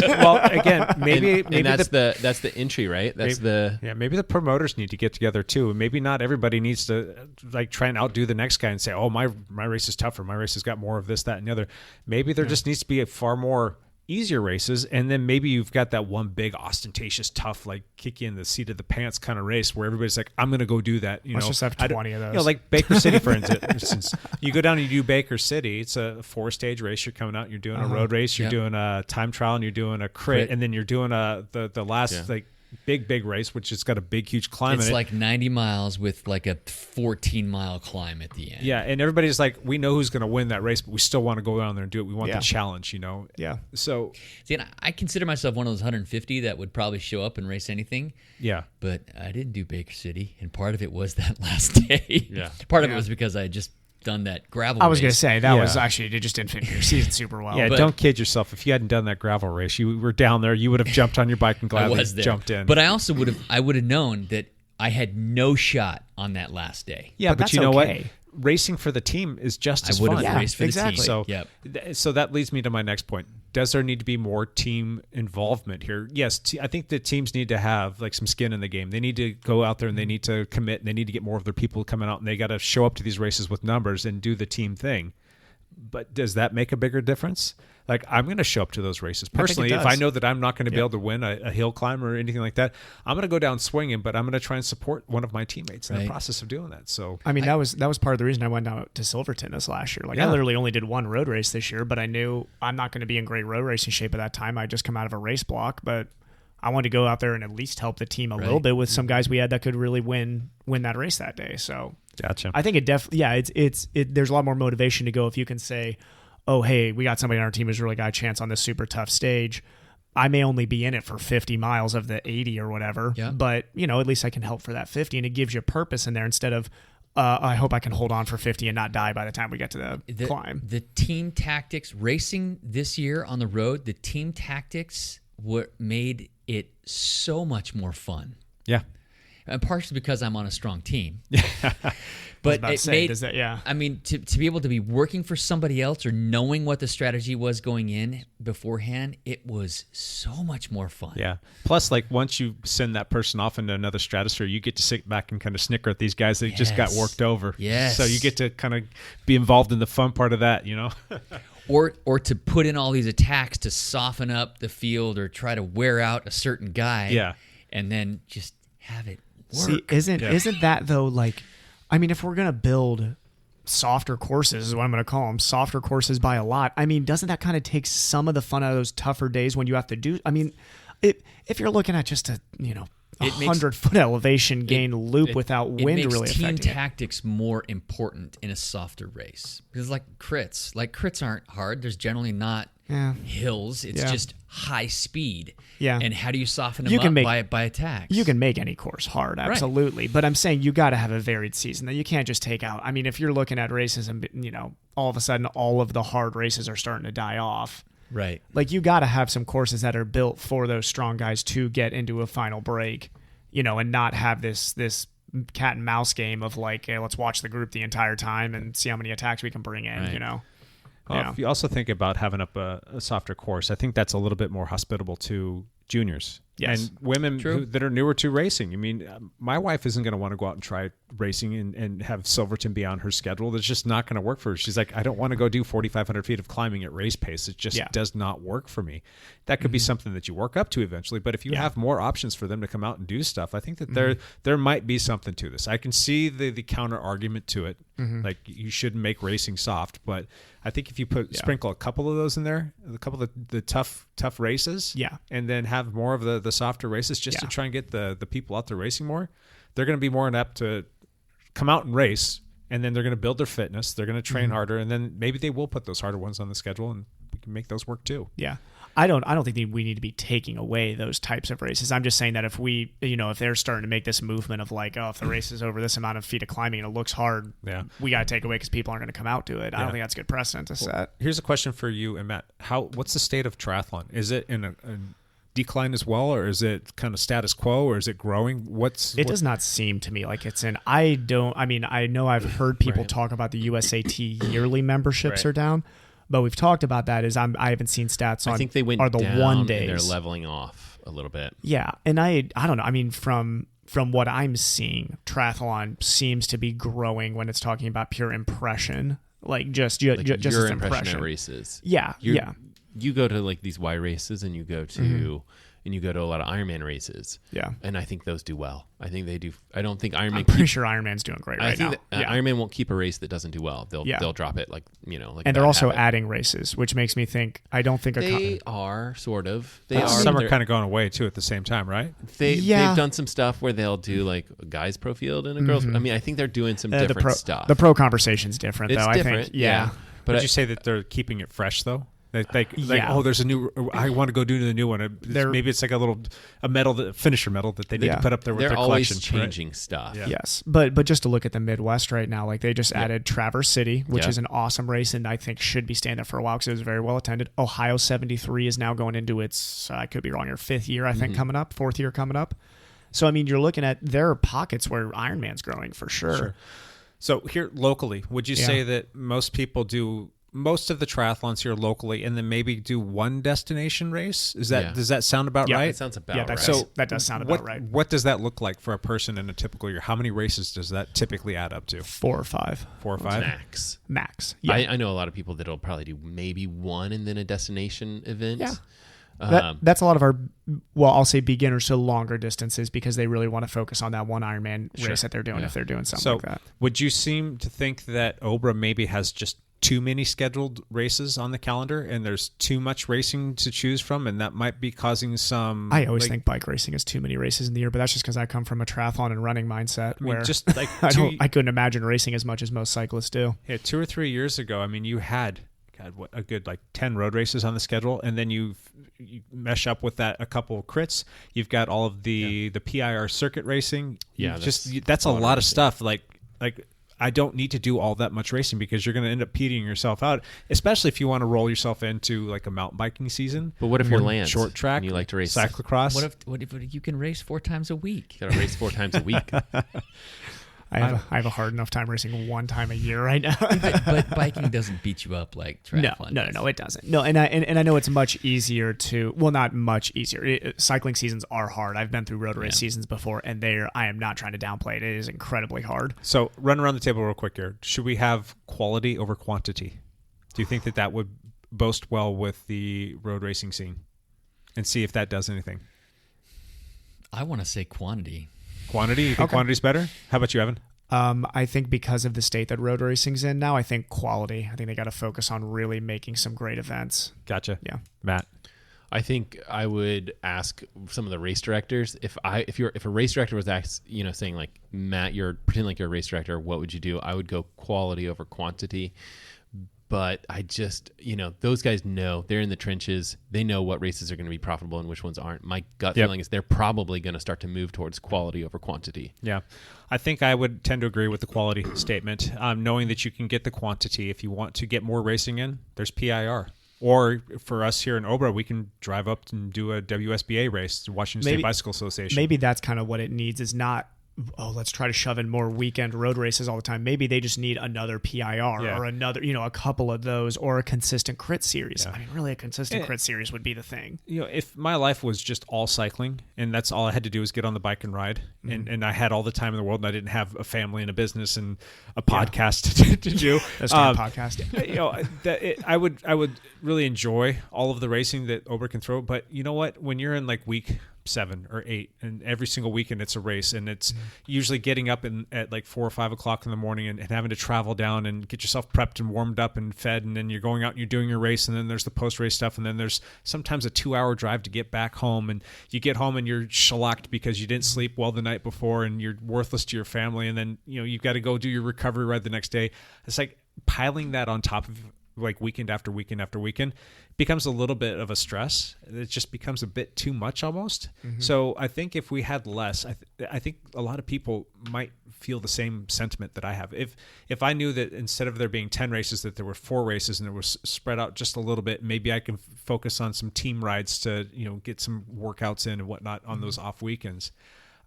Well, again, maybe that's the entry, right? Maybe the promoters need to get together too. Maybe not everybody needs to try and outdo the next guy and say, "Oh, my race is tougher. My race has got more of this, that, and the other." Maybe there just needs to be a far more easier races, and then maybe you've got that one big ostentatious, tough, like kick you in the seat of the pants kind of race where everybody's like, I'm going to go do that. Let's just have 20 of those. You know, like Baker City, for instance. You go down and you do Baker City. It's a 4-stage race. You're coming out. You're doing a road race. You're doing a time trial, and you're doing a crit. And then you're doing the last like big race, which has got a big, huge climb. It's in it. like 90 miles with like a 14-mile climb at the end. Yeah, and everybody's like, we know who's going to win that race, but we still want to go down there and do it. We want the challenge, you know? Yeah. So, see, and I consider myself one of those 150 that would probably show up and race anything. Yeah. But I didn't do Baker City, and part of it was that last day. Yeah. Part of it was because I had just done that gravel race. I was going to say, that was actually, it just didn't fit your season super well. Yeah, but don't kid yourself. If you hadn't done that gravel race, you were down there, you would have jumped on your bike and gladly jumped in. But I also would have known that I had no shot on that last day. Yeah, but you know okay. what? Racing for the team is just as I would fun. have raced for the team. So, so that leads me to my next point. Does there need to be more team involvement here? Yes, I think the teams need to have like some skin in the game. They need to go out there and they need to commit. And they need to get more of their people coming out, and they got to show up to these races with numbers and do the team thing. But does that make a bigger difference? Like, I'm going to show up to those races personally. If I know that I'm not going to be able to win a hill climb or anything like that, I'm going to go down swinging, but I'm going to try and support one of my teammates in the process of doing that. So, I mean, that was part of the reason I went out to Silverton this last year. Like, I literally only did one road race this year, but I knew I'm not going to be in great road racing shape at that time. I just come out of a race block, but I wanted to go out there and at least help the team a little bit with some guys we had that could really win that race that day. So, gotcha. I think it definitely, there's a lot more motivation to go if you can say, oh, hey, we got somebody on our team who's really got a chance on this super tough stage. I may only be in it for 50 miles of the 80 or whatever, but, you know, at least I can help for that 50, and it gives you purpose in there instead of, I hope I can hold on for 50 and not die by the time we get to the climb. The team tactics, racing this year on the road, the team tactics made it so much more fun. Yeah. And partially because I'm on a strong team. But I mean, to be able to be working for somebody else or knowing what the strategy was going in beforehand, it was so much more fun. Yeah. Plus, like, once you send that person off into another stratosphere, you get to sit back and kind of snicker at these guys that just got worked over. Yes. So you get to kind of be involved in the fun part of that, you know? Or to put in all these attacks to soften up the field or try to wear out a certain guy. Yeah. And then just have it work. See, isn't that, though, like, I mean, if we're going to build softer courses, is what I'm going to call them, softer courses by a lot, I mean, doesn't that kind of take some of the fun out of those tougher days when you have to do, I mean, if you're looking at just a 100-foot elevation gain loop without wind really affecting it. It makes team tactics more important in a softer race. Because like crits aren't hard. There's generally not hills. It's just high speed. Yeah. And how do you soften them up by attacks? You can make any course hard, absolutely. Right. But I'm saying you got to have a varied season. That you can't just take out. I mean, if you're looking at races and, all of a sudden all of the hard races are starting to die off. Right. Like, you got to have some courses that are built for those strong guys to get into a final break, and not have this cat and mouse game of like, hey, let's watch the group the entire time and see how many attacks we can bring in, Well, if you also think about having up a softer course, I think that's a little bit more hospitable to juniors. Yes. And women that are newer to racing. I mean, my wife isn't going to want to go out and try racing and have Silverton be on her schedule. That's just not going to work for her. She's like, I don't want to go do 4,500 feet of climbing at race pace. It just does not work for me. That could be something that you work up to eventually. But if you have more options for them to come out and do stuff, I think that there might be something to this. I can see the counter argument to it. Like, you shouldn't make racing soft. But I think if you sprinkle a couple of those in there, a couple of the tough races, and then have more of the softer races just to try and get the people out there racing more, they're going to be more inept to come out and race, and then they're going to build their fitness, they're going to train harder, and then maybe they will put those harder ones on the schedule, and we can make those work too. Yeah. I don't think we need to be taking away those types of races. I'm just saying that if we, if they're starting to make this movement of like, oh, if the race is over this amount of feet of climbing and it looks hard, we got to take away because people aren't going to come out to it. I don't think that's a good precedent to set. Here's a question for you and Matt. What's the state of triathlon? Is it in a decline as well, or is it kind of status quo, or is it growing? It does not seem to me like it's in. I know I've heard people talk about the USAT yearly memberships are down. But we've talked about that. I haven't seen stats on. I think they went the down 1 days. And they're leveling off a little bit. Yeah, and I don't know. I mean, from what I'm seeing, triathlon seems to be growing when it's talking about pure impression, like just your its impression at races. Yeah, you go to like these Y races and you go to a lot of Ironman races. Yeah. And I think those do well. I think they do. I don't think Ironman. I'm pretty sure Ironman's doing great right now. Ironman won't keep a race that doesn't do well. They'll drop it like. And they're also adding races, which makes me think. I don't think they are sort of. Some are kind of going away too at the same time, right? They've done some stuff where they'll do like a guys pro field and a girls. I mean, I think they're doing some different stuff. The pro conversation's different, it's though. Different, I think. Yeah. But would you say that they're keeping it fresh though? There's a new. I want to go do the new one. Maybe it's like a medal, finisher medal that they need to put up there with their collection. They're always changing stuff. Yeah. Yes, but just to look at the Midwest right now, like they just added Traverse City, which is an awesome race, and I think should be staying there for a while because it was very well attended. Ohio 73 is now going into its, I could be wrong here, 5th year I think coming up, 4th year coming up. So I mean, you're looking at there are pockets where Ironman's growing for sure. So here locally, would you say that most people do most of the triathlons here locally, and then maybe do one destination race? Does that sound about right? Yeah, it sounds about right. So that does sound about right. What does that look like for a person in a typical year? How many races does that typically add up to? 4 or 5. 4 or 5? Max. Yeah. I know a lot of people that'll probably do maybe one and then a destination event. Yeah. That's a lot of our, I'll say beginners to longer distances because they really want to focus on that one Ironman race that they're doing if they're doing something like that. Would you seem to think that Obra maybe has just too many scheduled races on the calendar and there's too much racing to choose from, and that might be causing some... I always think bike racing is too many races in the year, but that's just because I come from a triathlon and running mindset where just like I couldn't imagine racing as much as most cyclists do. Yeah, 2 or 3 years ago, I mean, you had a good 10 road races on the schedule, and then you mesh up with that a couple of crits. You've got all of the PIR circuit racing. Yeah, that's a lot of stuff. Like I don't need to do all that much racing because you're going to end up peating yourself out, especially if you want to roll yourself into like a mountain biking season. But what if you're Lance short track and you like to race cyclocross? What if you can race 4 times a week? You got to race 4 times a week. I have a hard enough time racing 1 time a year right now. but biking doesn't beat you up like triathlon. No, it doesn't. No, and I know it's much easier to. Well, not much easier. Cycling seasons are hard. I've been through road race seasons before, and I am not trying to downplay it. It is incredibly hard. So, run around the table real quick here. Should we have quality over quantity? Do you think that would boast well with the road racing scene? And see if that does anything. I want to say quantity. Quantity? You think quantity's better? How about you, Evan? I think because of the state that road racing's in now, I think quality. I think they got to focus on really making some great events. Gotcha. Yeah. Matt? I think I would ask some of the race directors if a race director was saying like, Matt, pretend like you're a race director, what would you do? I would go quality over quantity. But I just, those guys know, they're in the trenches. They know what races are going to be profitable and which ones aren't. My gut feeling is they're probably going to start to move towards quality over quantity. Yeah. I think I would tend to agree with the quality statement, knowing that you can get the quantity. If you want to get more racing in, there's PIR. Or for us here in Obra, we can drive up and do a WSBA race, the Washington State Bicycle Association. Maybe that's kind of what it needs is not, let's try to shove in more weekend road races all the time. Maybe they just need another PIR or another, a couple of those or a consistent crit series. I mean, really a consistent crit series would be the thing. If my life was just all cycling and that's all I had to do was get on the bike and ride and I had all the time in the world and I didn't have a family and a business and a podcast to do. That's not a podcast. I would really enjoy all of the racing that Ober can throw. But you know what? When you're in like week 7 or 8 and every single weekend it's a race and it's usually getting up at like 4 or 5 o'clock in the morning and having to travel down and get yourself prepped and warmed up and fed, and then you're going out and you're doing your race, and then there's the post-race stuff, and then there's sometimes a 2-hour drive to get back home, and you get home and you're shellacked because you didn't sleep well the night before and you're worthless to your family, and then you've got to go do your recovery ride the next day. It's like piling that on top of like weekend after weekend after weekend becomes a little bit of a stress. It just becomes a bit too much almost. So I think if we had less, I think a lot of people might feel the same sentiment that I have. If I knew that instead of there being 10 races, that there were 4 races and it was spread out just a little bit, maybe I can focus on some team rides to, get some workouts in and whatnot on those off weekends.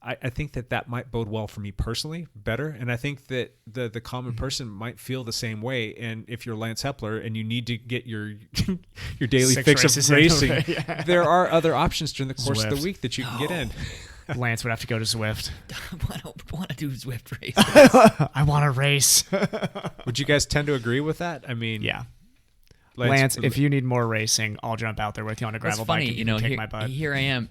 I think that might bode well for me personally better. And I think that the common person might feel the same way. And if you're Lance Hepler and you need to get your daily fix of racing, there are other options during the course of the week that you can get in. Lance would have to go to Zwift. I don't want to do Zwift races. I want to race. Would you guys tend to agree with that? I mean, yeah. Lance, if you need more racing, I'll jump out there with you on a gravel It's funny, bike. And you can kick here, my butt. here I am.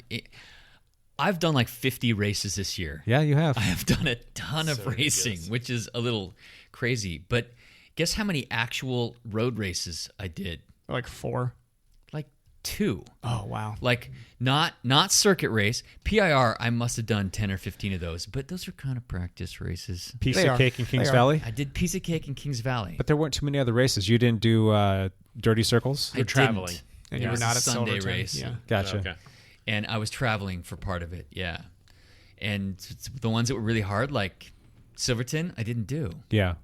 I've done like 50 races this year. Yeah, you have. I have done a ton of racing, which is a little crazy. But guess how many actual road races I did? Like 4. Like 2. Oh, wow. Like not circuit race. PIR, I must have done 10 or 15 of those, but those are kind of practice races. Piece of cake in Kings Valley? I did piece of cake in Kings Valley. But there weren't too many other races. You didn't do Dirty Circles? You're traveling. And you were not at Sunday Silverton. race. Yeah. Gotcha. Okay. And I was traveling for part of it, yeah. And the ones that were really hard, like Silverton, I didn't do. Yeah.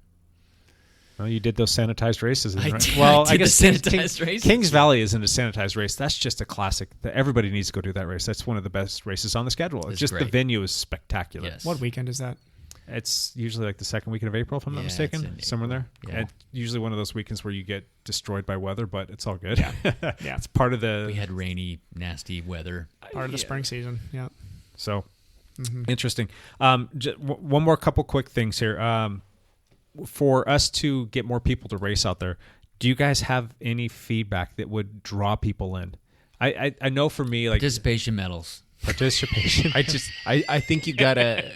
Well, you did those sanitized races, I right? did- Well, I did guess the sanitized races. Kings Valley isn't a sanitized race. That's just a classic. Everybody needs to go do that race. That's one of the best races on the schedule. It's just the great. venue is spectacular. Yes. What weekend is that? It's usually like the second weekend of April, if I'm not Yeah, mistaken, it's in somewhere there. April. Yeah. And usually one of those weekends where you get destroyed by weather, but it's all good. Yeah. It's part of the. We had rainy, nasty weather. Part of the spring season. Yeah. So interesting. One more couple quick things here. For us to get more people to race out there, do you guys have any feedback that would draw people in? I know for me, like Participation medals. participation. I think you gotta.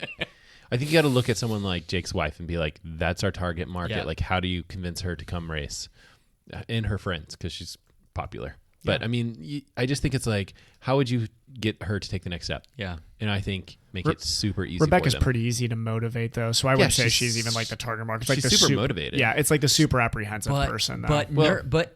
I think you gotta look at someone like Jake's wife and be like, "That's our target market. Yeah. Like, how do you convince her to come race?" And her friends, because she's popular. But I mean, I just think it's like, how would you get her to take the next step? Yeah. And I think make it super easy. Rebecca's for them. pretty easy to motivate, though, so I wouldn't say she's even like the target market. It's like she's the super motivated. Yeah, it's like the super apprehensive person. Though.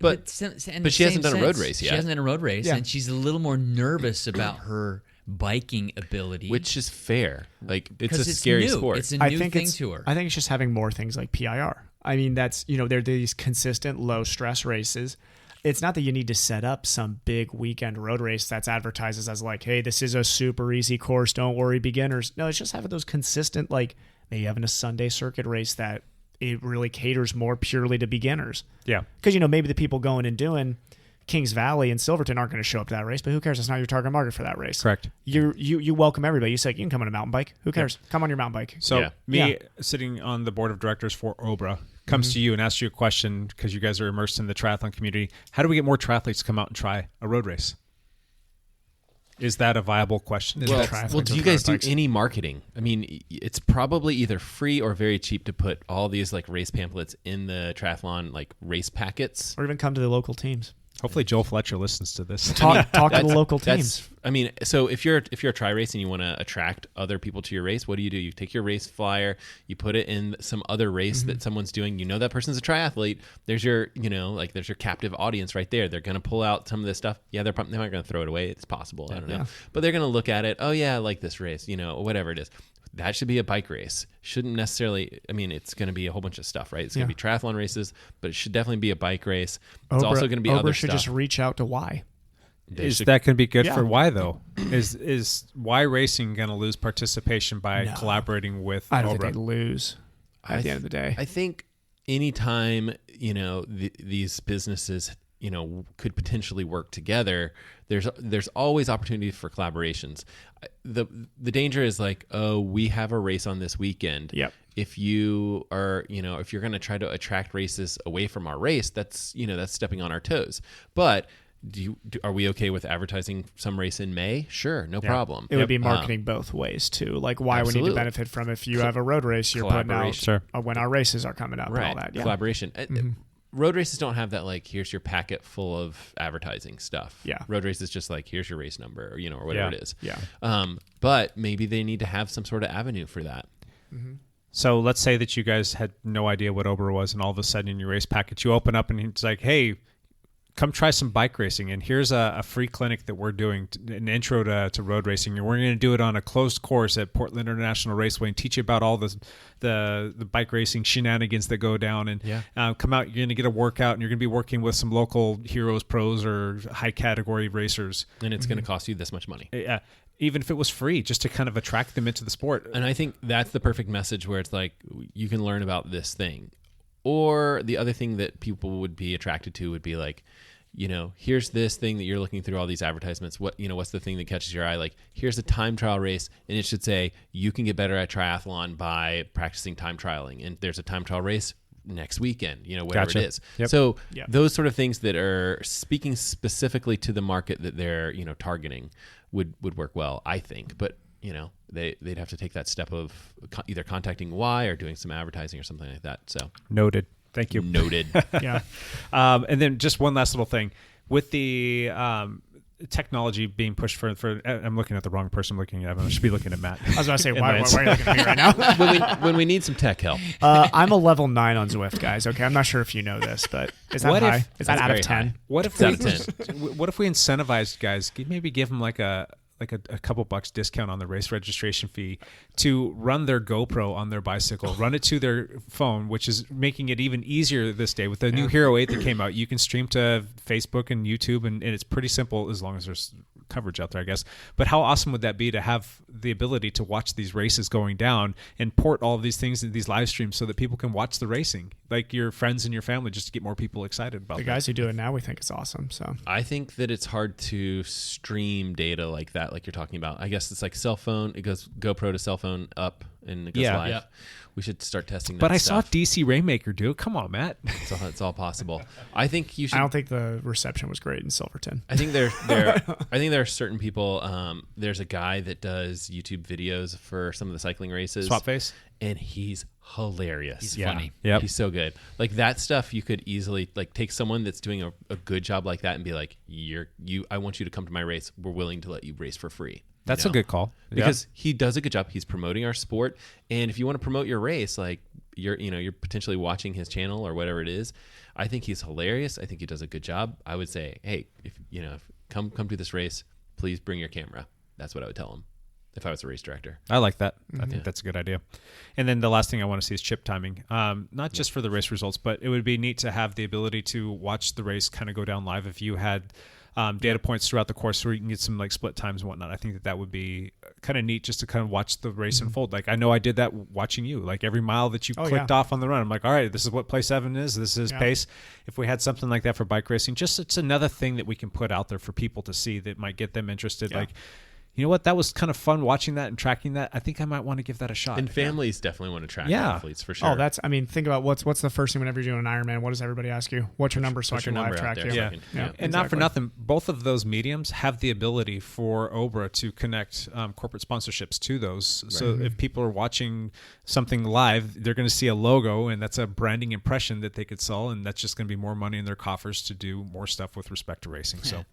But she hasn't done a road race yet. She hasn't done a road race, Yeah. and she's a little more nervous about her biking ability, which is fair. Like, it's a 'Cause scary new. sport. It's a new thing to her. I think it's just having more things like PIR. I mean, that's, they're these consistent low stress races. It's not that you need to set up some big weekend road race that's advertised as like, hey, this is a super easy course. Don't worry, beginners. No, it's just having those consistent, like maybe having a Sunday circuit race that it really caters more purely to beginners. Yeah. Because, maybe the people going and doing Kings Valley and Silverton aren't going to show up to that race, but who cares? It's not your target market for that race. Correct. You welcome everybody. You say, you can come on a mountain bike. Who cares? Come on your mountain bike. So sitting on the board of directors for OBRA, comes to you and asks you a question because you guys are immersed in the triathlon community. How do we get more triathletes to come out and try a road race? Is that a viable question? Well, do you guys do any marketing? I mean, it's probably either free or very cheap to put all these like race pamphlets in the triathlon like race packets, or even come to the local teams. Hopefully Joel Fletcher listens to this. Talk to the local teams. I mean, so if you're a tri race and you want to attract other people to your race, what do? You take your race flyer, you put it in some other race that someone's doing. That person's a triathlete. There's your there's your captive audience right there. They're gonna pull out some of this stuff. Yeah, they're not gonna throw it away. It's possible. I don't know, but they're gonna look at it. Oh yeah, I like this race. Whatever it is. That should be a bike race. Shouldn't necessarily. I mean, it's going to be a whole bunch of stuff, right? It's going to be triathlon races, but it should definitely be a bike race. It's also going to be other should stuff. just reach out to Y. Is that going to be good for Y though? Is Y Racing going to lose participation by collaborating with? I don't OBRA? think they lose. At the end of the day, I think anytime these businesses could potentially work together, there's always opportunity for collaborations. The danger is like, oh, we have a race on this weekend. Yep. If you are, if you're going to try to attract races away from our race, that's stepping on our toes. But are we okay with advertising some race in May? Sure, no problem. It would be marketing both ways too. Like why we need to benefit from if you have a road race, you're putting out when our races are coming up and all that. Yeah. Collaboration. Road races don't have that, like, here's your packet full of advertising stuff. Yeah. Road race is just like, here's your race number, or whatever it is. Yeah. But maybe they need to have some sort of avenue for that. So let's say that you guys had no idea what OBRA was, and all of a sudden in your race packet, you open up and it's like, hey, come try some bike racing, and here's a free clinic that we're doing, an intro to road racing, and we're going to do it on a closed course at Portland International Raceway and teach you about all the bike racing shenanigans that go down, and come out, you're going to get a workout, and you're going to be working with some local heroes, pros, or high category racers. And it's going to cost you this much money. Yeah. Even if it was free, just to kind of attract them into the sport. And I think that's the perfect message where it's like, you can learn about this thing. Or the other thing that people would be attracted to would be like, here's this thing that you're looking through all these advertisements. What's the thing that catches your eye? Like, here's a time trial race, and it should say you can get better at triathlon by practicing time trialing. And there's a time trial race next weekend, whatever Gotcha. it is. Yep. So Yep. those sort of things that are speaking specifically to the market that they're, targeting would work well, I think. But, they'd have to take that step of either contacting Y or doing some advertising or something like that. So Noted. Thank you. Noted. Yeah. And then just one last little thing with the technology being pushed for. I'm looking at the wrong person. I'm looking at Evan. I should be looking at Matt. I was about to say, why are you looking at me right now? when we need some tech help. I'm a level 9 on Zwift, guys. Okay, I'm not sure if you know this, but is that What high? if- Is that That's out of very 10? high. What if It's out of 10. What if we incentivized guys? Maybe give them like a couple bucks discount on the race registration fee to run their GoPro on their bicycle, run it to their phone, which is making it even easier this day. With the new Hero 8 that came out, you can stream to Facebook and YouTube, and it's pretty simple as long as there's coverage out there, I guess. But how awesome would that be to have the ability to watch these races going down and port all of these things into these live streams so that people can watch the racing, like your friends and your family, just to get more people excited about The that. guys who do it now, we think it's awesome. So I think that it's hard to stream data like that, like you're talking about. I guess it's like cell phone. It goes GoPro to cell phone up and it goes Yeah. live. Yeah. We should start testing that But I stuff. saw DC Rainmaker do it. Come on, Matt. It's all possible. I think you should. I don't think the reception was great in Silverton. I think there are certain people. There's a guy that does YouTube videos for some of the cycling races. Swap face. And he's hilarious. He's funny. Yep. He's so good. Like that stuff, you could easily like take someone that's doing a good job like that and be like, I want you to come to my race. We're willing to let you race for free. That's a good call. Because he does a good job. He's promoting our sport, and if you want to promote your race, like you're potentially watching his channel or whatever it is. I think he's hilarious. I think he does a good job. I would say, hey, if come to this race, please bring your camera. That's what I would tell him if I was a race director. I like that. I think that's a good idea. And then the last thing I want to see is chip timing. Not just for the race results, but it would be neat to have the ability to watch the race kind of go down live if you had data points throughout the course where you can get some like split times and whatnot. I think that would be kind of neat just to kind of watch the race unfold. Like I know I did that watching you. Like every mile that you clicked off on the run, I'm like, all right, this is what place 7 is. This is pace. If we had something like that for bike racing, just it's another thing that we can put out there for people to see that might get them interested. Like, you know what? That was kind of fun watching that and tracking that. I think I might want to give that a shot. And families definitely want to track athletes for sure. Oh, think about what's the first thing whenever you're doing an Ironman. What does everybody ask you? What's your number so I can live track you? Yeah. And not for nothing, both of those mediums have the ability for Obra to connect corporate sponsorships to those. Right. So if people are watching something live, they're going to see a logo, and that's a branding impression that they could sell, and that's just going to be more money in their coffers to do more stuff with respect to racing. So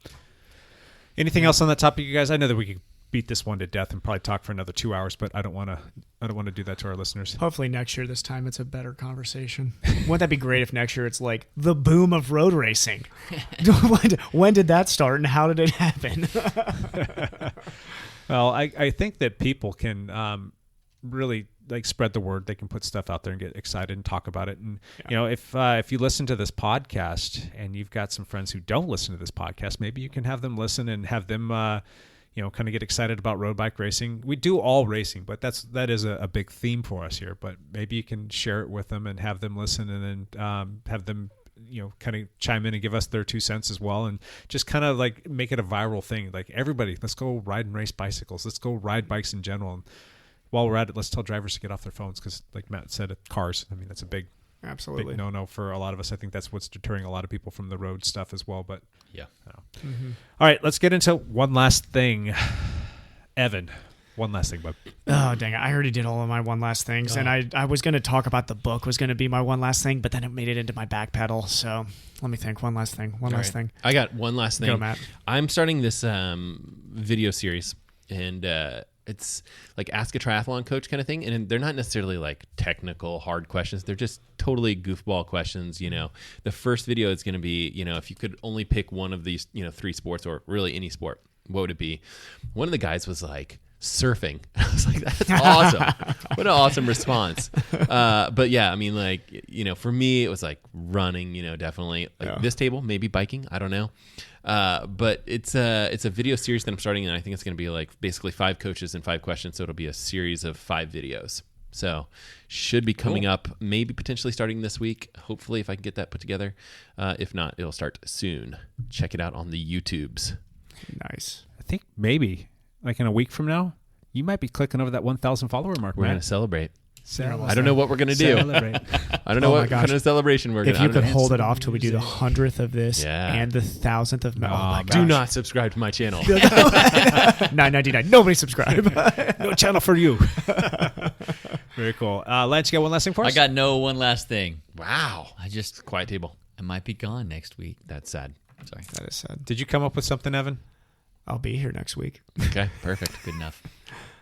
anything else on that topic, you guys? I know that we could beat this one to death and probably talk for another 2 hours, but I don't want to do that to our listeners. Hopefully next year, this time it's a better conversation. Wouldn't that be great if next year it's like the boom of road racing? When did that start and how did it happen? Well, I think that people can really like spread the word. They can put stuff out there and get excited and talk about it. And if you listen to this podcast and you've got some friends who don't listen to this podcast, maybe you can have them listen and have them kind of get excited about road bike racing. We do all racing, but that is a big theme for us here. But maybe you can share it with them and have them listen, and then have them kind of chime in and give us their 2 cents as well, and just kind of like make it a viral thing. Like, everybody, let's go ride and race bicycles. Let's go ride bikes in general. And while we're at it, let's tell drivers to get off their phones, because like Matt said, cars, I mean, that's a big no for a lot of us. I think that's what's deterring a lot of people from the road stuff as well. But all right, let's get into one last thing. Evan, one last thing, bud. Oh, dang it. I already did all of my one last things, and I was going to talk about the book was going to be my one last thing, but then it made it into my Backpedal. So let me think. One last thing. I got one last thing. Go, Matt. I'm starting this video series, and it's like Ask a Triathlon Coach kind of thing. And they're not necessarily like technical, hard questions. They're just totally goofball questions. The first video is going to be, if you could only pick one of these, 3 sports, or really any sport, what would it be? One of the guys was like, surfing. I was like, that's awesome. What an awesome response. But yeah, I mean, like, for me, it was like running, definitely. Like this table, maybe biking. I don't know. But it's a video series that I'm starting, and I think it's going to be like basically 5 coaches and 5 questions. So it'll be a series of 5 videos. So should be coming up, maybe potentially starting this week. Hopefully, if I can get that put together. If not, it'll start soon. Check it out on the YouTubes. Nice. I think maybe like in a week from now, you might be clicking over that 1,000 follower mark. We're going to celebrate. Celebrate. I don't know what we're going to do. Celebrate. I don't know Oh my what gosh. kind of celebration we're going If to you could hold it off till we do the 100th of this and the 1000th of Oh, my Do gosh. not subscribe to my channel. $9.99. Nobody subscribe. No channel for you. Very cool. Lance, you got one last thing for us? I got one last thing. Wow. I just Quiet table. I might be gone next week. That's sad. Sorry. That is sad. Did you come up with something, Evan? I'll be here next week. Okay, perfect. Good enough.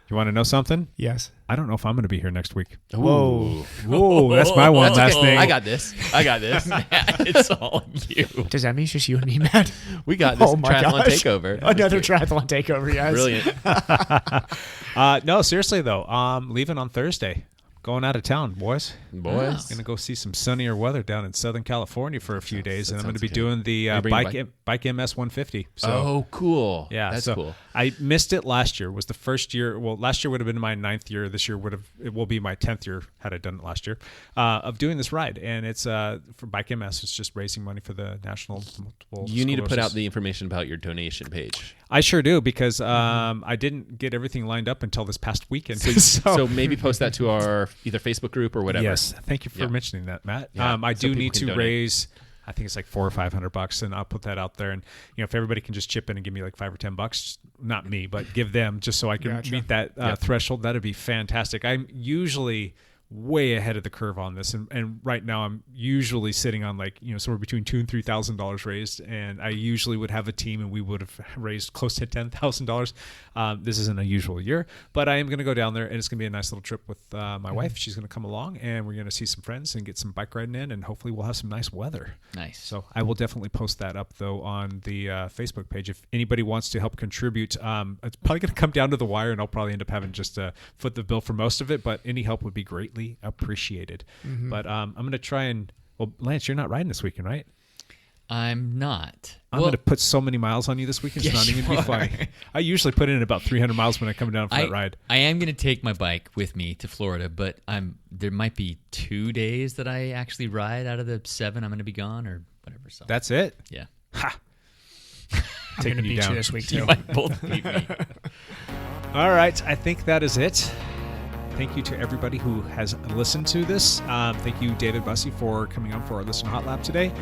You want to know something? Yes. I don't know if I'm going to be here next week. Whoa. Whoa, that's my one last thing. I got this. It's all you. Does that mean it's just you and me, Matt? We got this Oh my triathlon gosh. takeover. Another triathlon takeover, yes. Brilliant. No, seriously though, leaving on Thursday. Going out of town, boys. Boys. Going to go see some sunnier weather down in Southern California for a few days, and I'm going to be good. doing the Are you bringing Bike MS 150. So, Oh, cool. yeah, That's so cool. I missed it last year. It was the first year. Well, last year would have been my 9th year. This year it will be my 10th year had I done it last year of doing this ride. And it's for Bike MS. It's just raising money for the National Multiple You need to put Sclerosis. out the information about your donation page. I sure do because I didn't get everything lined up until this past weekend. So maybe post that to our either Facebook group or whatever. Yes, thank you for Yeah. mentioning that, Matt. Yeah, I so do people need can to donate. raise. I think it's like $400 or $500, and I'll put that out there. And if everybody can just chip in and give me like $5 or $10, not me, but give them just so I can Gotcha. meet that threshold. That'd be fantastic. I'm usually way ahead of the curve on this, and right now I'm usually sitting on like somewhere between $2,000 and $3,000 raised, and I usually would have a team and we would have raised close to $10,000. This is an unusual year, but I am going to go down there, and it's going to be a nice little trip with my wife. She's going to come along, and we're going to see some friends and get some bike riding in, and hopefully we'll have some nice weather. Nice. So I will definitely post that up though on the Facebook page if anybody wants to help contribute. It's probably going to come down to the wire, and I'll probably end up having just foot the bill for most of it, but any help would be greatly appreciated. But I'm going to try and Lance, you're not riding this weekend, right? I'm not. I'm going to put so many miles on you this weekend. It's Yes, not even you be funny. I usually put in about 300 miles when I come down for that ride. I am going to take my bike with me to Florida, but there might be 2 days that I actually ride out of the 7 I'm going to be gone or whatever. So That's it? yeah. Ha! I'm going to Taking you beat down. you this week, You too. might both beat me. All right. I think that is it. Thank you to everybody who has listened to this. Thank you, David Bussey, for coming on for our Listen Hot Lap today.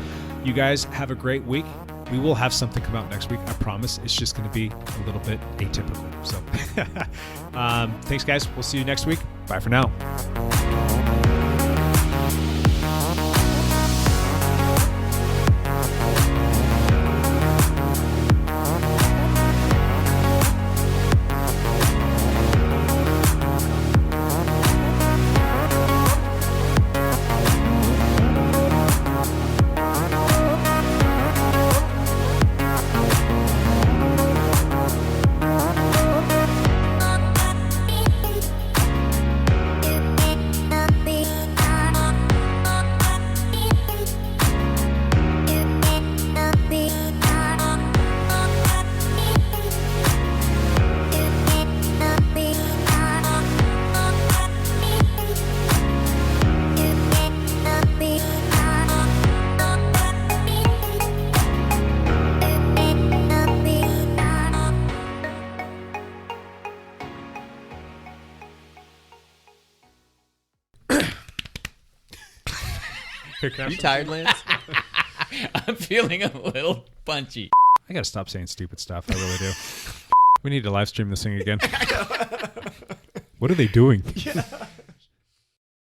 You guys have a great week. We will have something come out next week. I promise. It's just going to be a little bit atypical. So thanks, guys. We'll see you next week. Bye for now. You tired, Lance? I'm feeling a little punchy. I got to stop saying stupid stuff. I really do. We need to live stream this thing again. What are they doing? Yeah.